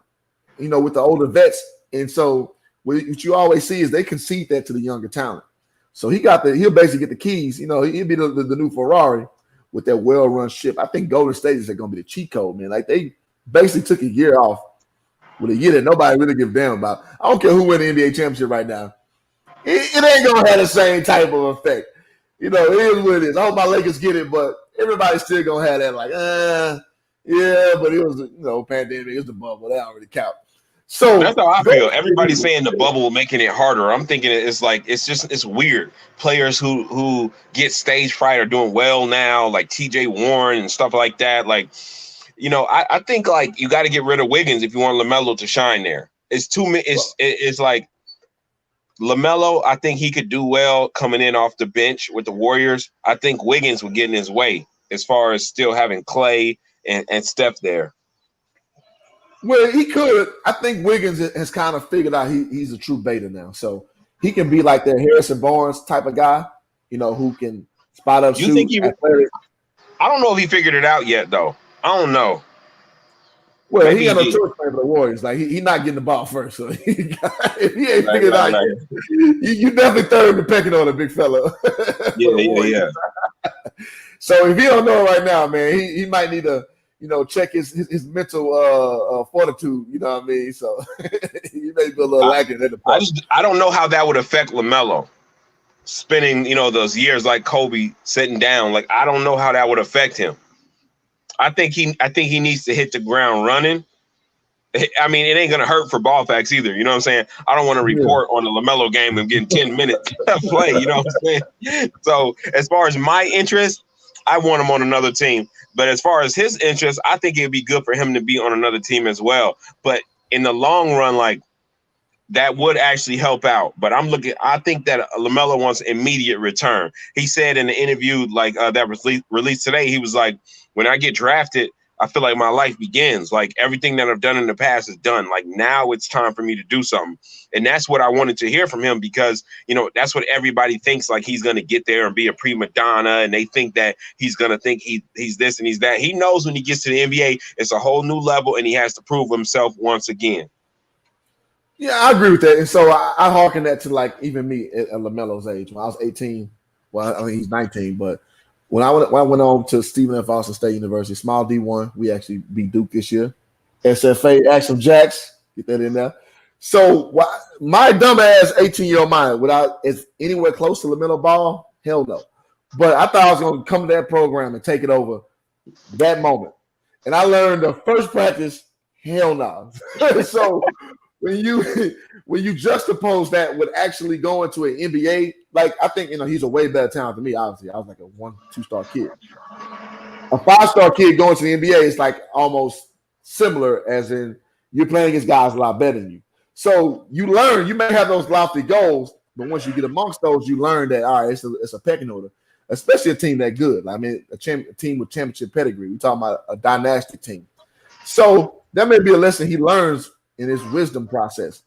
with the older vets. And so what you always see is they concede that to the younger talent. So he'll basically get the keys. He'll be the new Ferrari with that well-run ship. I think Golden State is going to be the cheat code, man. Like, they basically took a year off with a year that nobody really gives a damn about. I don't care who wins the NBA championship right now. It ain't going to have the same type of effect. It is what it is. I hope my Lakers get it, but everybody's still going to have that, like, yeah, but it was, pandemic. It was the bubble. That already count. So That's how I feel. Everybody's saying the bubble making it harder. I'm thinking it's weird. Players who get stage fright are doing well now, like TJ Warren and stuff like that. Like, I think like you got to get rid of Wiggins if you want LaMelo to shine there. It's like LaMelo, I think he could do well coming in off the bench with the Warriors. I think Wiggins would get in his way as far as still having Clay and Steph there. Well, he could. I think Wiggins has kind of figured out he's a true beta now. So he can be like that Harrison Barnes type of guy, who can spot up, shoot. I don't know if he figured it out yet, though. I don't know. Well, maybe he got no choice playing for the Warriors. Like he's not getting the ball first. So if he ain't figured it out yet, you definitely third the pecking order, big fella. Yeah. So if he don't know right now, man, he might need to, check his mental fortitude. You know what I mean? So he may be a little lacking in the part. I don't know how that would affect LaMelo. Spending, those years like Kobe sitting down. Like I don't know how that would affect him. I think he needs to hit the ground running. I mean, it ain't gonna hurt for ball facts either. You know what I'm saying? I don't want to report on the LaMelo game and getting 10 minutes of play. You know what I'm saying? So as far as my interest, I want him on another team. But as far as his interest, I think it'd be good for him to be on another team as well. But in the long run, like that would actually help out. But I think that LaMelo wants immediate return. He said in the interview like that was released today, he was like, when I get drafted, I feel like my life begins. Like everything that I've done in the past is done. Like now it's time for me to do something. And that's what I wanted to hear from him because, that's what everybody thinks, like he's going to get there and be a prima donna. And they think that he's going to think he's this and he's that. He knows when he gets to the NBA, it's a whole new level and he has to prove himself once again. Yeah, I agree with that. And so I hearken that to like even me at LaMelo's age. When I was 18, well, I mean, he's 19, but when I went on to Stephen F. Austin State University, small D1, we actually beat Duke this year. SFA, Action Jacks, get that in there. So my dumb ass 18-year-old mind, is anywhere close to LaMelo Ball? Hell no. But I thought I was going to come to that program and take it over that moment. And I learned the first practice, hell no. So when you juxtapose that with actually going to an NBA, like I think he's a way better talent than me. Obviously, I was like a 1-2 star kid. A 5-star kid going to the NBA is like almost similar, as in you're playing against guys a lot better than you. So you learn. You may have those lofty goals, but once you get amongst those, you learn that all right, it's a pecking order, especially a team that good. I mean, a team with championship pedigree. We're talking about a dynastic team. So that may be a lesson he learns in his wisdom process.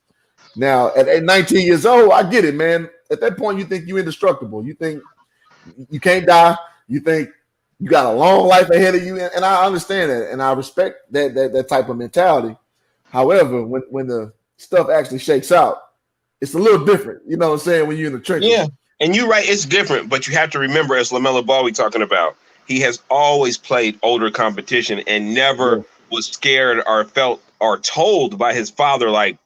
Now, at 19 years old, I get it, man. At that point, you think you're indestructible. You think you can't die. You think you got a long life ahead of you, and I understand that, and I respect that type of mentality. However, when the stuff actually shakes out, it's a little different. You know what I'm saying? When you're in the trenches. Yeah, and you're right. It's different, but you have to remember, as LaMelo Ball we talking about, he has always played older competition and never was scared or felt or told by his father, like,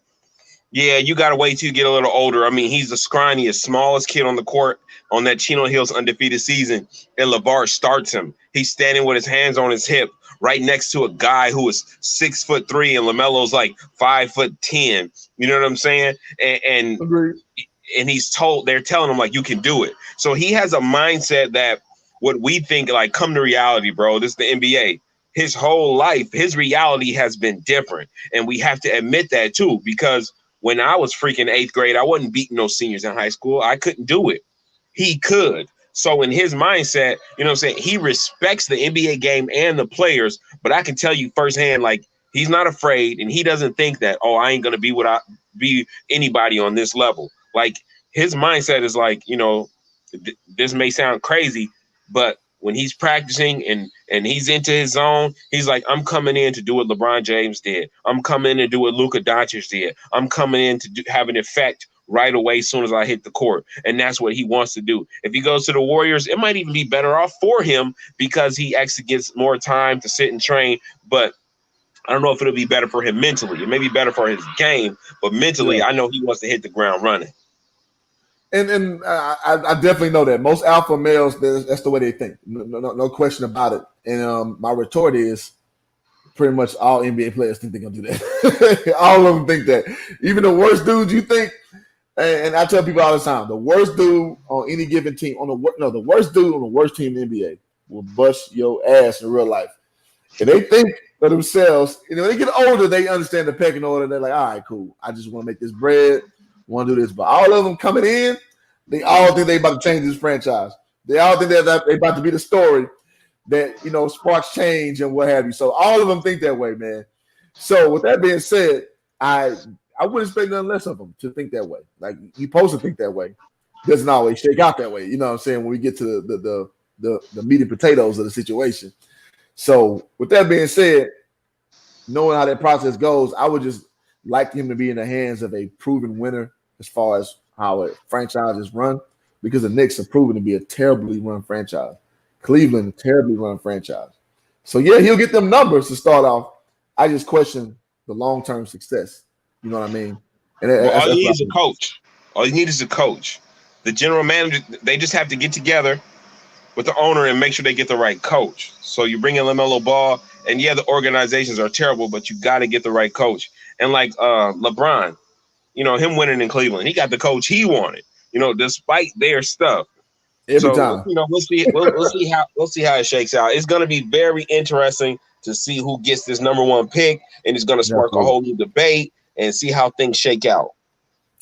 yeah, you got to wait till you get a little older. I mean, he's the scrawniest, smallest kid on the court on that Chino Hills undefeated season, and LeVar starts him. He's standing with his hands on his hip right next to a guy who is 6'3", and LaMelo's like 5'10". You know what I'm saying? And they're telling him like, you can do it. So he has a mindset that what we think like come to reality, bro. This is the NBA. His whole life, his reality has been different. And we have to admit that too, because when I was freaking 8th grade, I wasn't beating no seniors in high school. I couldn't do it. He could. So in his mindset, you know what I'm saying? He respects the NBA game and the players, but I can tell you firsthand, like he's not afraid and he doesn't think that, oh, I ain't going to be anybody on this level. Like his mindset is like, this may sound crazy, but when he's practicing and he's into his zone, he's like, I'm coming in to do what LeBron James did. I'm coming in to do what Luka Doncic did. I'm coming in to have an effect right away as soon as I hit the court. And that's what he wants to do. If he goes to the Warriors, it might even be better off for him because he actually gets more time to sit and train. But I don't know if it'll be better for him mentally. It may be better for his game, but mentally, I know he wants to hit the ground running. And I definitely know that most alpha males, that's the way they think. No question about it. And my retort is, pretty much all NBA players think they're gonna do that. All of them think that. Even the worst dudes you think, and I tell people all the time, the worst dude on any given team, the worst dude on the worst team in the NBA will bust your ass in real life. And they think of themselves, when they get older, they understand the pecking order. They're like, all right, cool. I just want to make this bread, want to do this. But all of them coming in, they all think they about to change this franchise. They all think they're about to be the story that, sparks change and what have you. So all of them think that way, man. So with that being said, I wouldn't expect nothing less of them to think that way. Like, you're supposed to think that way. It doesn't always shake out that way. You know what I'm saying? When we get to the meat and potatoes of the situation. So with that being said, knowing how that process goes, I would just like him to be in the hands of a proven winner as far as how a franchise is run, because the Knicks are proven to be a terribly run franchise. Cleveland, a terribly run franchise. So, yeah, he'll get them numbers to start off. I just question the long-term success. You know what I mean? And all you need is a coach. All you need is a coach. The general manager, they just have to get together with the owner and make sure they get the right coach. So you bring in LaMelo Ball, and yeah, the organizations are terrible, but you got to get the right coach. And like LeBron, him winning in Cleveland, he got the coach he wanted, despite their stuff. Every time. We'll see how it shakes out. It's going to be very interesting to see who gets this number one pick, and it's going to spark a whole new debate and see how things shake out.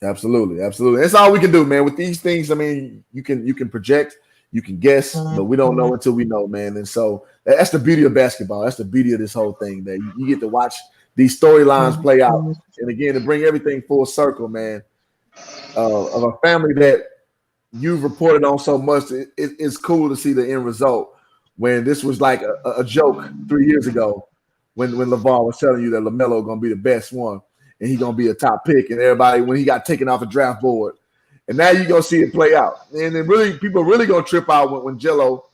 Absolutely. That's all we can do, man. With these things, I mean, you can project, you can guess, but we don't know until we know, man. And so that's the beauty of basketball. That's the beauty of this whole thing, that you get to watch these storylines play out. And again, to bring everything full circle, man, of a family that you've reported on so much, it's cool to see the end result, when this was like a joke 3 years ago when LeVar was telling you that LaMelo going to be the best one and he's going to be a top pick, and everybody, when he got taken off the draft board. And now you're going to see it play out. And then people really going to trip out when Jello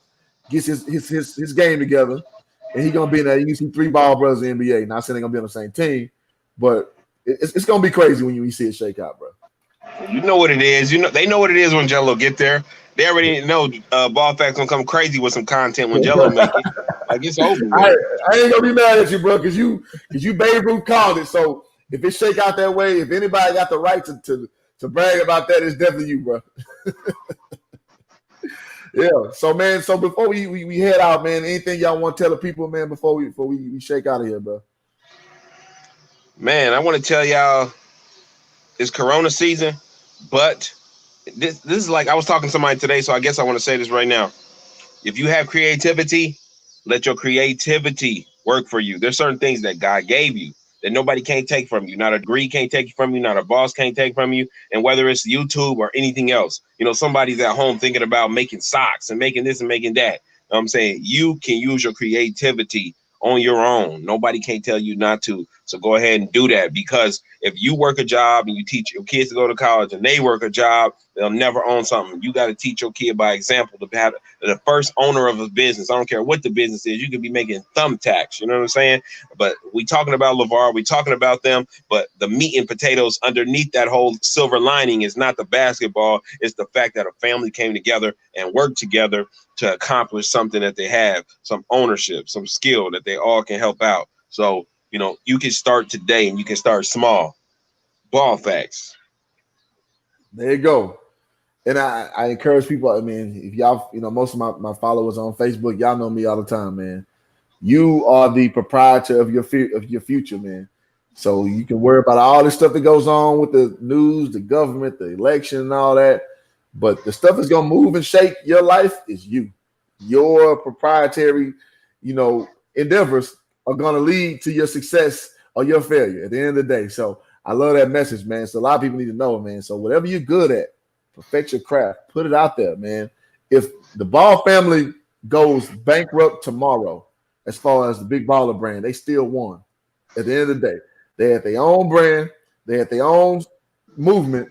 gets his game together, and he's going to be in there. You can see 3 ball brothers in the NBA. Not saying they're going to be on the same team, but it's going to be crazy when you see it shake out, bro. You know what it is. They know what it is when Jello get there. They already know Ball Facts gonna come crazy with some content when Jello make it. Like, it's over. I ain't gonna be mad at you, bro, because you Babe Ruth called it. So if it shake out that way, if anybody got the right to brag about that, it's definitely you, bro. Yeah. So, man. So before we head out, man, anything y'all want to tell the people, man, before we shake out of here, bro? Man, I want to tell y'all, it's Corona season, but this is like, I was talking to somebody today, so I guess I want to say this right now. If you have creativity, let your creativity work for you. There's certain things that God gave you that nobody can't take from you. Not a degree can't take from you. Not a boss can't take from you. And whether it's YouTube or anything else, somebody's at home thinking about making socks and making this and making that. I'm saying you can use your creativity on your own. Nobody can tell you not to. So go ahead and do that, because if you work a job and you teach your kids to go to college and they work a job, they'll never own something. You got to teach your kid by example. To have the first owner of a business, I don't care what the business is, you could be making thumbtacks. You know what I'm saying? But we talking about LeVar, we talking about them, but the meat and potatoes underneath that whole silver lining is not the basketball. It's the fact that a family came together and worked together to accomplish something that they have, some ownership, some skill that they all can help out. So, you can start today and you can start small. Ball Facts. There you go. And I encourage people, I mean, if y'all, most of my followers on Facebook, y'all know me all the time, man. You are the proprietor of your future, man. So you can worry about all this stuff that goes on with the news, the government, the election, and all that. But the stuff that's going to move and shake your life is you. Your proprietary, endeavors are going to lead to your success or your failure at the end of the day. So I love that message, man. So a lot of people need to know, man. So whatever you're good at, perfect your craft. Put it out there, man. If the Ball family goes bankrupt tomorrow, as far as the Big Baller brand, they still won. At the end of the day, they had their own brand, they had their own movement,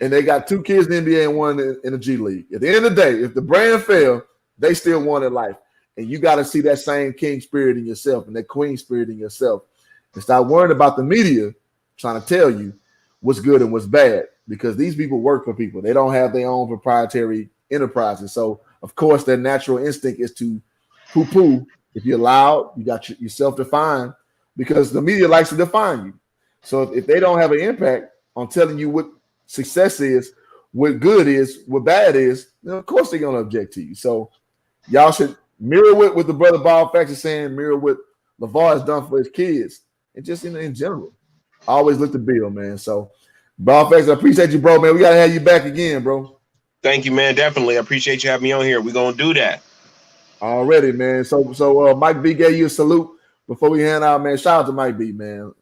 and they got 2 kids in the NBA and 1 in the G League. At the end of the day, if the brand failed, they still won in life. And you got to see that same king spirit in yourself and that queen spirit in yourself. And stop worrying about the media trying to tell you what's good and what's bad, because these people work for people. They don't have their own proprietary enterprises. So, of course, their natural instinct is to poo-poo. If you're loud, you got yourself defined, because the media likes to define you. So if they don't have an impact on telling you what success is, what good is, what bad is, then of course they're gonna object to you. So y'all should mirror what the brother Ball Facts is saying, mirror what LeVar has done for his kids, and just in general. Always look to build, man. So Ball Facts, I appreciate you, bro, man. We gotta have you back again, bro. Thank you, man. Definitely. I appreciate you having me on here. We're gonna do that. Already, man. So Mike B gave you a salute before we hand out, man. Shout out to Mike B, man.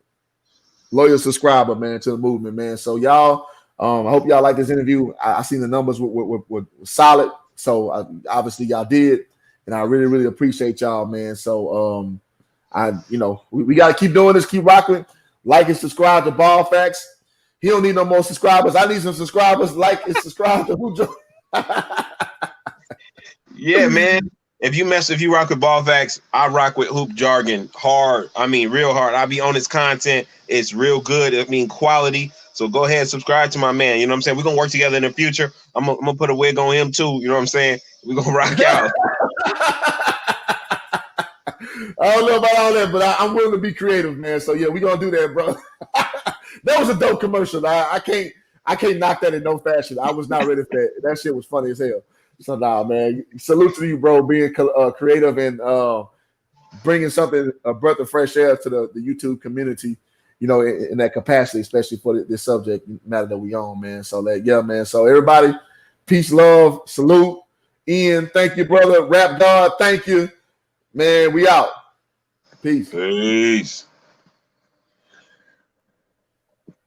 Loyal subscriber, man, to the movement, man. So y'all, I hope y'all like this interview. I seen the numbers were solid. So obviously y'all did, and I really, really appreciate y'all, man. So we got to keep doing this, keep rocking. Like and subscribe to Ball Facts. He don't need no more subscribers. I need some subscribers. Like and subscribe to Hoop Jargon. Yeah, man. If you rock with Ball Facts, I rock with Hoop Jargon hard. I mean, real hard. I be on his content. It's real good. I mean, quality. So go ahead and subscribe to my man. You know what I'm saying? We're going to work together in the future. I'm going to put a wig on him too. You know what I'm saying? We're going to rock out. I don't know about all that, but I'm willing to be creative, man. So, yeah, we're going to do that, bro. That was a dope commercial. I can't knock that in no fashion. I was not ready for that. That shit was funny as hell. So, nah, man. Salute to you, bro, being creative and bringing something, a breath of fresh air to the YouTube community, you know, in that capacity, especially for this subject matter that we own, man. So, yeah, man. So, everybody, peace, love, salute. Ian, thank you, brother. Rap God, thank you. Man, we out. Peace. Peace.